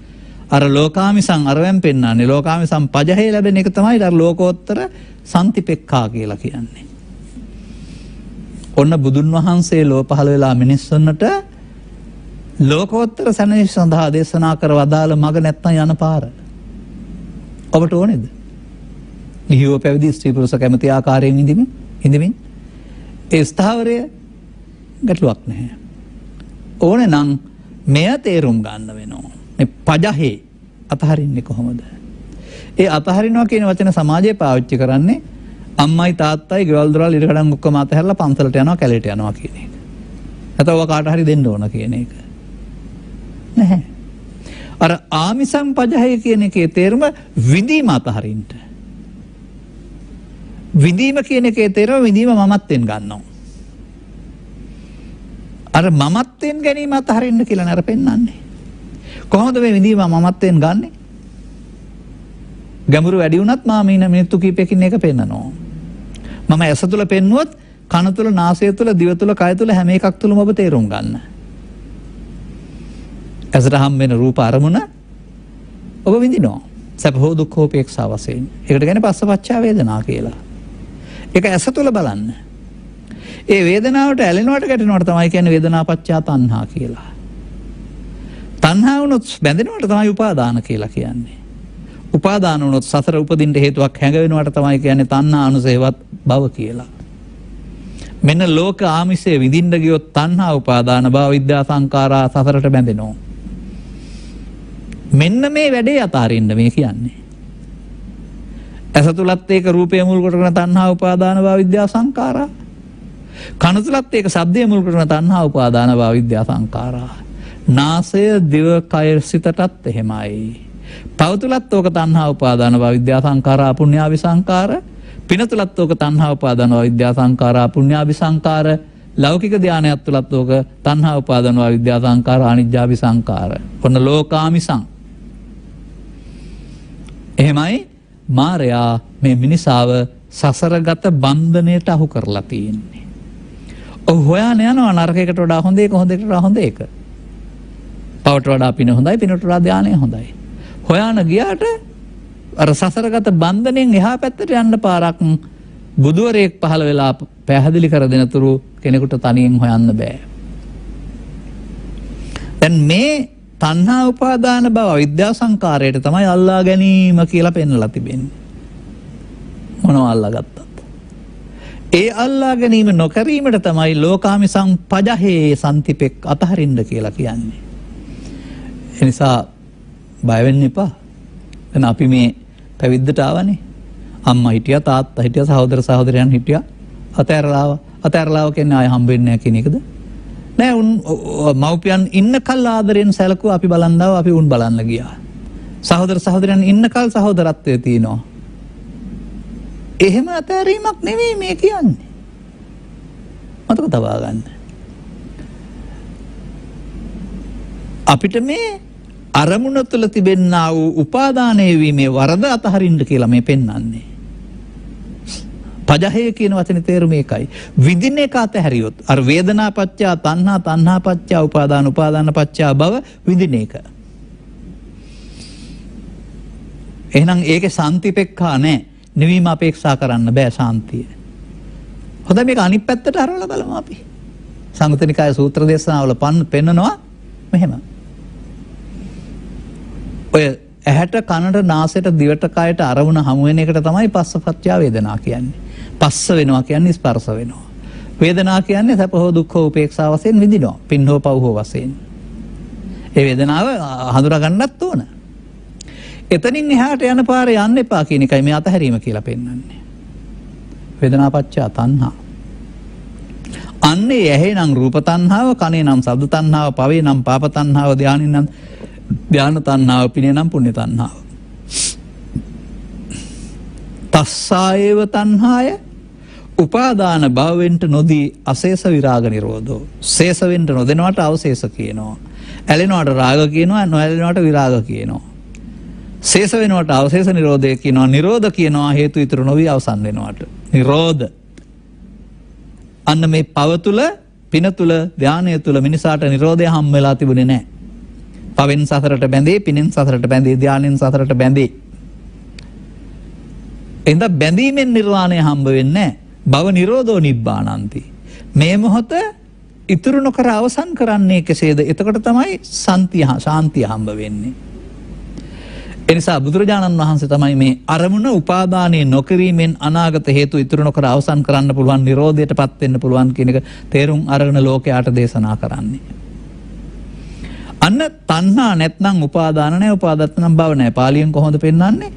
අර ලෝකාමිසං අරවෙන් පෙන්නන්නේ ලෝකාමිසං පජහේ ලැබෙන එක තමයි අර ලෝකෝත්තර සම්තිපෙක්ඛා කියලා කියන්නේ. ඔන්න බුදුන් වහන්සේ ලෝ පහළ වෙලා මිනිස්සුන්ට ලෝකෝත්තර සැනසීම සඳහා දේශනා කර වදාළ මඟ නැත්නම් යන පාර. ඔබට ඕනේද? නිහිව පැවිදි ස්ත්‍රී පුරුෂ කැමති ආකාරයෙන් ඉඳිමින් ඒ ස්ථාවරය ගැටලුවක් නැහැ. ඕනේ නම් මෙය තේරුම් ගන්න වෙනවා. මේ පජහේ අතහරින්නේ කොහොමද? ඒ අතහරිනවා කියන වචන සමාජයේ පාවිච්චි කරන්නේ අම්මයි තාත්තයි ගෙවල් දොරවල් ඉරකඩම් ඔක්කොම අතහැරලා පන්සලට යනවා කැලේට යනවා කියන එක. නැත්නම් ඔය කාට හරි දෙන්න ඕන කියන එක. නැහැ. අර ආමිසං පජහේ කියන එකේ තේරුම විඳීම අතහරින්න. විඳීම කියන එකේ තේරුම විඳීම මමත්වෙන් ගන්නවා. අර මමත්වෙන් ගැනීම අතහරින්න කියලා නේද පෙන්වන්නේ. කොහොමද මේ විඳීම මමත්වෙන් ගන්නෙ? ගැඹුරු වැඩි වුණත් මම ඉන්න මිනිත්තු කිහිපයකින් එක පෙන්නනවා. මම ඇස තුල පෙන්නුවොත් කන තුල නාසය තුල දිව තුල කය තුල හැම එකක් තුලම ඔබ තේරුම් ගන්න. ඇසට හම් වෙන රූප අරමුණ ඔබ විඳිනවා. සැප හෝ දුක් හෝ උපේක්ෂා වශයෙන්. ඒකට කියන්නේ පස්සපච්චා වේදනා කියලා. ඒක ඇස තුල බලන්න. ඒ වේදනාවට ඇලෙනවට ගැටෙනවට තමයි කියන්නේ වේදනාපච්චා තණ්හා කියලා. තණ්හා වුණොත් බැඳෙනවට තමයි උපාදාන කියලා කියන්නේ. උපාදාන වුණොත් සසර උපදින්න හේතුවක් හැඟ වෙනවට තමයි කියන්නේ තණ්හා අනුසේවත් භව කියලා. මෙන්න ලෝක ආමිෂයේ විඳින්න ගියොත් තණ්හා උපාදාන භව විද්‍යා සංඛාරා සසරට බැඳෙනවා. මෙන්න මේ වැඩේ අතාරින්න මේ කියන්නේ. ඇස තුලත් ඒක රූපය මුල් කොටගෙන තණ්හා උපාදාන භව විද්‍යා සංඛාරා. කන තුලත් ඒක ශබ්දය මුල් කොටගෙන තණ්හා උපාදාන භව විද්‍යා සංඛාරා. නාසය දිව කය සිතටත් එහෙමයි. පව තුලත් ඕක තණ්හා උපාදාන භව විද්‍යා සංඛාරා පුඤ්ඤාවි සංඛාර. පින තුලත් ඕක තණ්හා උපාදාන භව විද්‍යා සංඛාරා පුඤ්ඤාවි සංඛාර. ලෞකික ධානයත් තුලත් ඕක තණ්හා උපාදාන භව විද්‍යා සංඛාර අනිජ්ජාවි සංඛාර. ඔන්න ලෝකාමිසං. එහෙමයි මාරයා මේ මිනිසාව සසරගත බන්ධනයට අහු කරලා තියෙන්නේ. ඔව් හොයාන යනවා නරකයකට වඩා හොඳ එක හොඳකට වඩා හොඳ එක. පවට වඩා පින හොඳයි පිනට වඩා ධානය හොඳයි. හොයාන ගියාට අර සසරගත බන්ධනෙන් එහා පැත්තට යන්න පාරක් බුදුවරයෙක් පහළ වෙලා පැහැදිලි කර දෙන තුරු කෙනෙකුට තනියෙන් හොයන්න බෑ. දැන් මේ තණ්හා උපාදාන භව විද්‍යා සංකාරයට තමයි අල්ලා ගැනීම කියලා පෙන්වලා තිබෙන්නේ. මොනවා අල්ලාගත්තත්. ඒ අල්ලා ගැනීම නොකිරීමට තමයි ලෝකාමිසං පජහේ සම්තිපෙක් අතහරින්න කියලා කියන්නේ. ඒ නිසා බය වෙන්න එපා. දැන් අපි මේ පැවිද්දට ආවනේ. අම්මා හිටියා තාත්තා හිටියා සහෝදර සහෝදරයන් හිටියා. අතෑරලාව කියන්නේ ආය හම්බෙන්නේ නැහැ කියන එකද? නෑ උන් මව්පියන් ඉන්නකල් ආදරෙන් සැලකුවා අපි බලන්දාව අපි උන් බලන්න ගියා. සහෝදර සහෝදරයන් ඉන්නකල් සහෝදරත්වයේ තියෙනවා. එහෙම අතෑරීමක් නෙවෙයි මේ කියන්නේ. මතක තබා ගන්න. අපිට මේ අරමුණ තුළ තිබෙනා වූ උපාදානය වීමේ වරද අතහරින්න කියලා මේ පෙන්වන්නේ. පජහය කියන වචනේ තේරුම ඒකයි. විඳින එක අතහැරියොත් අර වේදනා පත්‍ය තණ්හා තණ්හා පත්‍ය උපාදාන උපාදාන පත්‍ය භව විඳින එක. එහෙනම් ඒකේ සාන්තිපෙක්ඛා නැහැ. නිවීම අපේක්ෂා කරන්න බෑ ශාන්තිය. හොඳයි මේක අනිත් පැත්තට අරවලා බලමු අපි. සංයුතනිකාය සූත්‍ර දේශනාවල පෙන්නනවා මෙහෙම. ඔය ඇහැට කනට නාසයට දිවට කයට අරමුණ හමු වෙන එකට තමයි පස්සපත්‍ය වේදනා කියන්නේ. පස්ස වෙනවා කියන්නේ ස්පර්ශ වෙනවා. වේදනා කියන්නේ සැප හෝ දුක් හෝ උපේක්ෂා වශයෙන් විඳිනවා. පින් හෝ පව් හෝ වශයෙන්. ඒ වේදනාව හඳුනා ගන්නත් ඕන. එතනින් එහාට යන පාරේ යන්න එපා කියන එකයි මේ අතහැරීම කියලා පෙන්වන්නේ. වේදනාපච්චය තණ්හා. අන්නේ ඇහි නම් රූප තණ්හාව, කනේ නම් ශබ්ද තණ්හාව, පවේ නම් පාප තණ්හාව, ධානයෙන් නම් ධාන තණ්හාව, පිනේ නම් පුණ්‍ය තණ්හාව. තස්සායව තණ්හාය උපාදාන භවෙන්ට නොදී අශේෂ විරාග නිරෝධෝ. ශේෂ වෙන්න නොදෙනවට අවශේෂ කියනවා. ඇලෙනවට රාග කියනවා, නොඇලෙනවට විරාග කියනවා. ශේෂ වෙනවට අවශේෂ නිරෝධය කියනවා. නිරෝධ කියනවා හේතු ඉතුරු නොවි අවසන් වෙනවට. නිරෝධ. අන්න මේ පව තුල, පින තුල, ධානය තුල මිනිසාට නිරෝධය හම් වෙලා තිබුණේ නැහැ. පවෙන් සසරට බැඳේ, පිනෙන් සසරට බැඳේ, ධානයෙන් සසරට බැඳේ. එඳ බැඳීමෙන් නිර්වාණය හම්බ වෙන්නේ නැහැ. භව නිරෝධෝ නිබ්බානන්ති. මේ මොහොත ඉතුරු නොකර අවසන් කරන්නේ කෙසේද? එතකොට තමයි ශාන්තිය හම්බ වෙන්නේ. එනිසා බුදුරජාණන් වහන්සේ තමයි මේ අරමුණ උපාදානයේ නොකිරීමෙන් අනාගත හේතු ඉතුරු නොකර අවසන් කරන්න පුළුවන්, නිරෝධයටපත් වෙන්න පුළුවන් කියන එක තේරුම් අරගෙන ලෝකයට දේශනා කරන්නේ. අන්න තණ්හා නැත්නම් උපාදාන නැහැ, උපාදත්ත නම් භව නැහැ. පාලියෙන් කොහොමද පෙන්වන්නේ?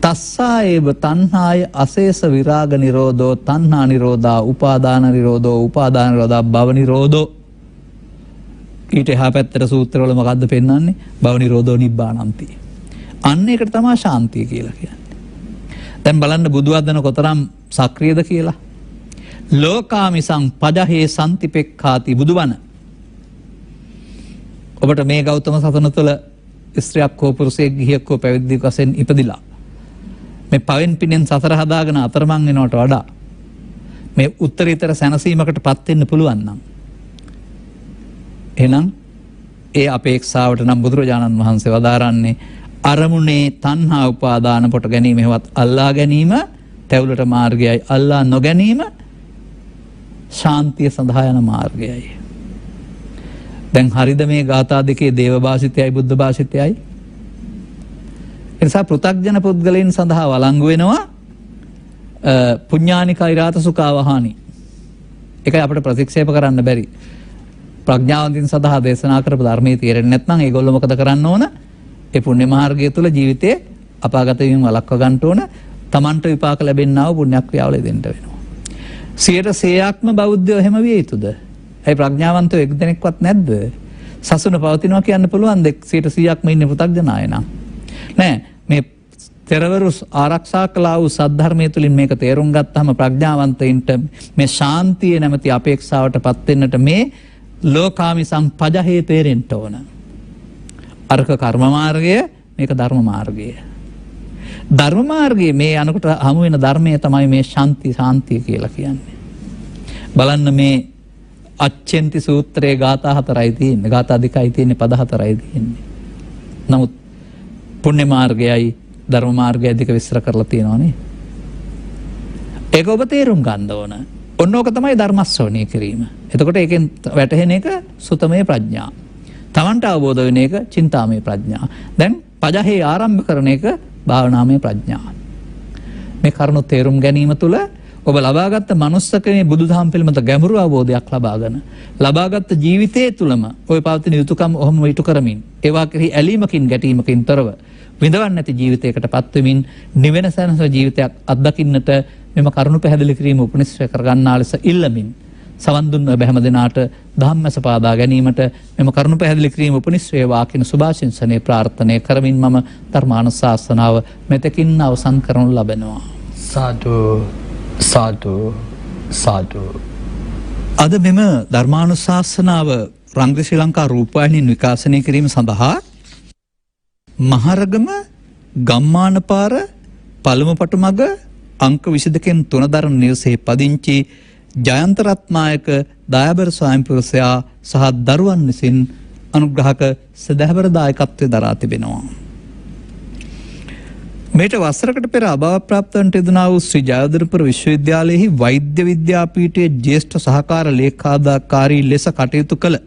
තස්සායව තණ්හාය අශේෂ විරාග නිරෝධෝ තණ්හා නිරෝධා උපාදාන නිරෝධෝ උපාදාන නිරෝධා භව නිරෝධෝ. ඊට එහා පැත්තට සූත්‍රවල මොකද්ද පෙන්වන්නේ? භව නිරෝධෝ නිබ්බානන්ති. අන්න ඒකට තමයි ශාන්තිය කියලා කියන්නේ. දැන් බලන්න බුදු වදන කොතරම් සක්‍රියද කියලා. ලෝකාමිසං පජහේ සම්තිපෙක්ඛාති බුදුවන. ඔබට මේ ගෞතම සසුන තුළ ස්ත්‍රියක් හෝ පුරුෂයෙක් ගිහියෙක් හෝ පැවිද්දෙක් වශයෙන් ඉපදිලා මේ පවෙන් පිනෙන් සසර හදාගෙන අතරමං වෙනවට වඩා මේ උත්තරීතර සැනසීමකට පත් වෙන්න පුළුවන් නම් එහෙනම් ඒ අපේක්ෂාවට නම් බුදුරජාණන් වහන්සේ වදාරන්නේ අරමුණේ තණ්හා උපාදාන කොට ගැනීම හේවත් අල්ලා ගැනීම තැවුලට මාර්ගයයි, අල්ලා නොගැනීම ශාන්තිය සඳහා යන මාර්ගයයි. දැන් හරිද මේ ගාථා දෙකේ දේව භාෂිතයයි බුද්ධ භාෂිතයයි? එනිසා පෘථග්ජන පුද්ගලයන් සඳහා වළංගු වෙනවා පුඤ්ඤානික ෛරාත සුඛාවහානි. ඒකයි අපිට ප්‍රතික්ෂේප කරන්න බැරි. ප්‍රඥාවන්තින් සඳහා දේශනා කරපු ධර්මයේ තේරෙන්නේ නැත්නම් ඒගොල්ලෝ මොකද කරන්න ඕන? ඒ පුණ්‍ය මාර්ගය තුළ ජීවිතේ අපාගත වීම වළක්ව ගන්න ඕන. Tamanට විපාක ලැබෙන්නා වූ පුණ්‍ය ක්‍රියාවල දෙන්න වෙනවා. 100%ක්ම බෞද්ධයෝ එහෙම විය යුතුද? ඒ ප්‍රඥාවන්තයෝ එක් දෙනෙක්වත් නැද්ද? සසුන පවතිනවා කියන්න පුළුවන් 100%ක්ම ඉන්නේ පු탁ජනාය නම්. නෑ මේ තෙරවරු ආරක්ෂා කළා වූ සද්ධර්මයේ තුලින් මේක තේරුම් ගත්තාම ප්‍රඥාවන්තයින්ට මේ ශාන්තිය නැමැති අපේක්ෂාවටපත් වෙන්නට මේ ලෝකාමිසං පජහේ තේරෙන්න ඕන. අර්ථ කර්ම මාර්ගය, මේක ධර්ම මාර්ගය. ධර්ම මාර්ගයේ මේ අනුකට හමු වෙන ධර්මය තමයි මේ ශාන්තිය කියලා කියන්නේ. බලන්න මේ අච්චෙන්ති සූත්‍රයේ ගාථා 4යි තියෙන්නේ. ගාථා 2යි තියෙන්නේ, පද 4යි තියෙන්නේ. නමුත් පුණ්‍ය මාර්ගයයි ධර්ම මාර්ගයයි දෙක විස්තර කරලා තියෙනවානේ. ඒක ඔබ තේරුම් ගන්න ඕන. ඔන්න ඕක තමයි ධර්ම ශ්‍රවණය කිරීම. එතකොට ඒකෙන් වැටහෙන එක සුතමේ ප්‍රඥා. තමන්ට අවබෝධ වෙන එක චින්තාමය ප්‍රඥා. දැන් පජහේ ආරම්භ කරන එක භාවනාමය ප්‍රඥා. මේ කරුණු තේරුම් ගැනීම තුළ ඔබ ලබාගත් මනුස්සකමේ බුදුදහම පිළිබඳ ගැඹුරු අවබෝධයක් ලබාගත් ජීවිතයේ තුළම ඔය පවතින යුතුයකම් ඔහොම ඉටු කරමින් ඒවා කෙරෙහි ඇලීමකින් ගැටීමකින් තොරව විඳවන්නේ නැති ජීවිතයකට පත්වෙමින් නිවෙන සැනස ජීවිතයක් අත්දකින්නට මෙම කරුණු පැහැදිලි කිරීම උපනිශ්‍රය කර ගන්නා ලෙස ඉල්ලමින් සවන් දුන්න ඔබ හැම දිනාට ධම්මස පාදා ගැනීමට මෙම කරුණු පැහැදිලි කිරීම උපනිශ්‍රේ වාකින සුභාශිංසනයේ ප්‍රාර්ථනා කරමින් මම ධර්මානුශාසනාව මෙතකින් අවසන් කරනු ලබනවා. සාදු සාදු සාදු. අද මෙම ධර්මානුශාසනාව රංග ශ්‍රී ලංකා රූපවාහිනියෙන් විකාශනය කිරීම සඳහා මහරගම ගම්මානපාර පළමු පටුමග අංක 22කින් 3 දරන නිවසේ පදිංචි ජයන්ත රත්නායක දයාබර ස්වාමිපුරුෂයා සහ දරුවන් විසින් අනුග්‍රහක සදහවර දායකත්වයේ දරා තිබෙනවා. මේට වසරකට පෙර අභාව ප්‍රාප්තවන්ට යෙදුණා වූ ශ්‍රී ජයවර්ධනපුර විශ්වවිද්‍යාලයෙහි වෛද්‍ය විද්‍යාපීඨයේ ජ්‍යෙෂ්ඨ සහකාර ලේඛාධිකාරී ලෙස කටයුතු කළ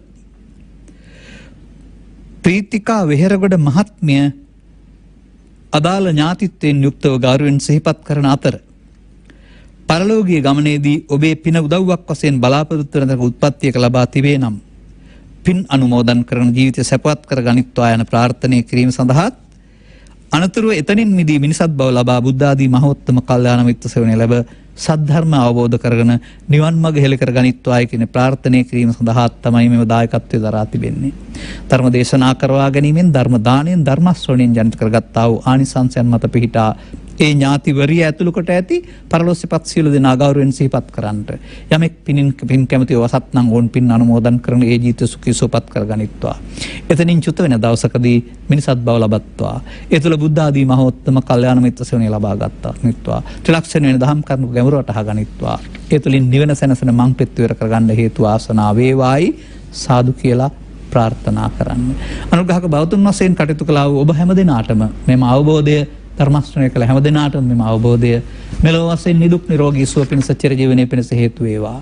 ප්‍රීතිකා වෙහෙරගොඩ මහත්මිය අදාළ ඥාතිත්වයෙන් යුක්තව ගෞරවයෙන් සිහිපත් කරන අතර පරලෝකීය ගමනේදී ඔබේ පින උදව්වක් වශයෙන් බලාපොරොත්තු වන උත්පත්තියක ලබා තිබේ නම් පින් අනුමෝදන් කරන ජීවිතය සැපවත් කර ගනිත්වා යන ප්‍රාර්ථනා කිරීම සඳහා අනතුරුව එතනින් මිදී මිනිසත් බව ලබා බුද්ධ ආදී මහෝත්තම කල්යාණ මිත්‍ර සේවනය ලැබ සද්ධර්ම අවබෝධ කරගෙන නිවන් මඟ හෙළ කර ගනිත්වායි කියන ප්‍රාර්ථනා කිරීම සඳහා තමයි මෙව දායකත්වයේ දරා තිබෙන්නේ. ධර්ම දේශනා කරවා ගැනීමෙන් ධර්ම දාණයෙන් ධර්ම ශ්‍රවණයෙන් ජනිත කරගත්තා වූ ආනිසංසයන් මත පිහිටා ඒ ඥාතිවරිය ඇතුළු කොට ඇති පරලෝසෙපත් සියලු දෙනා ගෞරවයෙන් සිහිපත් කරන්ට යමෙක් පින් කැමති වසත් නම් ඕන් පින් අනුමෝදන් කරන ඒ ජීවිත සුඛී සුවපත් කර ගනිත්වා. එතනින් චුත වෙන දවසකදී මිනිසත් බව ලබත්වා. ඒ තුළ බුද්ධ ආදී මහෝත්තම කල්යාණ මිත්‍ර සේවනය ලබා ගත්තා නිත්වා. ත්‍රිලක්ෂණ වෙන දහම් කරුණු ගැඹුරට අහගනිත්වා. ඒ තුළින් නිවන සැනසෙන මං පෙත් විවර කරගන්න හේතු ආසනාව වේවායි සාදු කියලා ප්‍රාර්ථනා කරන්න. අනුග්‍රහක බෞතුන් වශයෙන් කටයුතු කළා වූ ඔබ හැම දිනාටම මෙම අවබෝධය ධර්ම ශ්‍රවණය කළ හැම දිනාටම මෙම අවබෝධය මෙලොව වශයෙන් නිදුක් නිරෝගී සුව පිණිස චිරජීවනයේ පිණිස හේතු වේවා.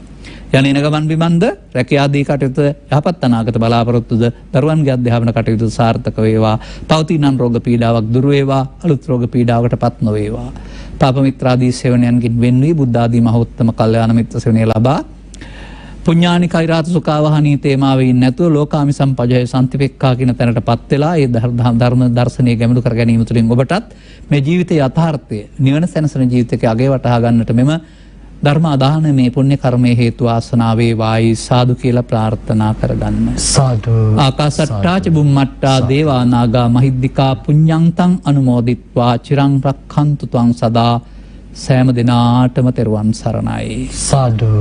යන්නේ නගමන් බිමන්ද රැකියාදී කටයුතු යහපත් අනාගත බලාපොරොත්තුද දරුවන්ගේ අධ්‍යාපන කටයුතු සාර්ථක වේවා. පවතින රෝග පීඩාවක් දුර වේවා. අලුත් රෝග පීඩාවකටපත් නොවේවා. පාප මිත්‍රාදී සේවනයන්ගෙන් වෙන් වී බුද්ධ ආදී මහෝත්තම කල්යාණ මිත්‍ර සේවනය ලබා පුඤ්ඤානි කෛරාත සුඛාවහනී තේමාවෙන් නැතුව ලෝකාමි සම්පජය සම්තිපෙක්ඛා කියන තැනටපත් වෙලා ඒ ධර්ම දර්ශනීය ගැඹුරු කර ගැනීම තුළින් ඔබටත් මේ ජීවිතයේ යථාර්ථය නිවන සැනසෙන ජීවිතයක අගේ වටහා ගන්නට මෙම ධර්ම අදාහන මේ පුණ්‍ය කර්මයේ හේතු ආසනාව වේවායි සාදු කියලා ප්‍රාර්ථනා කරගන්න. සාදු. ආකාසට්ටා ච බුම්මට්ටා දේවා නාග මහිද්దికා පුඤ්ඤන්තං අනුමෝදිත්වා චිරං රක්ඛන්තු ත්වං සදා සෑම දිනාටම තෙරුවන් සරණයි. සාදු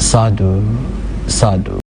සාදු සාදු.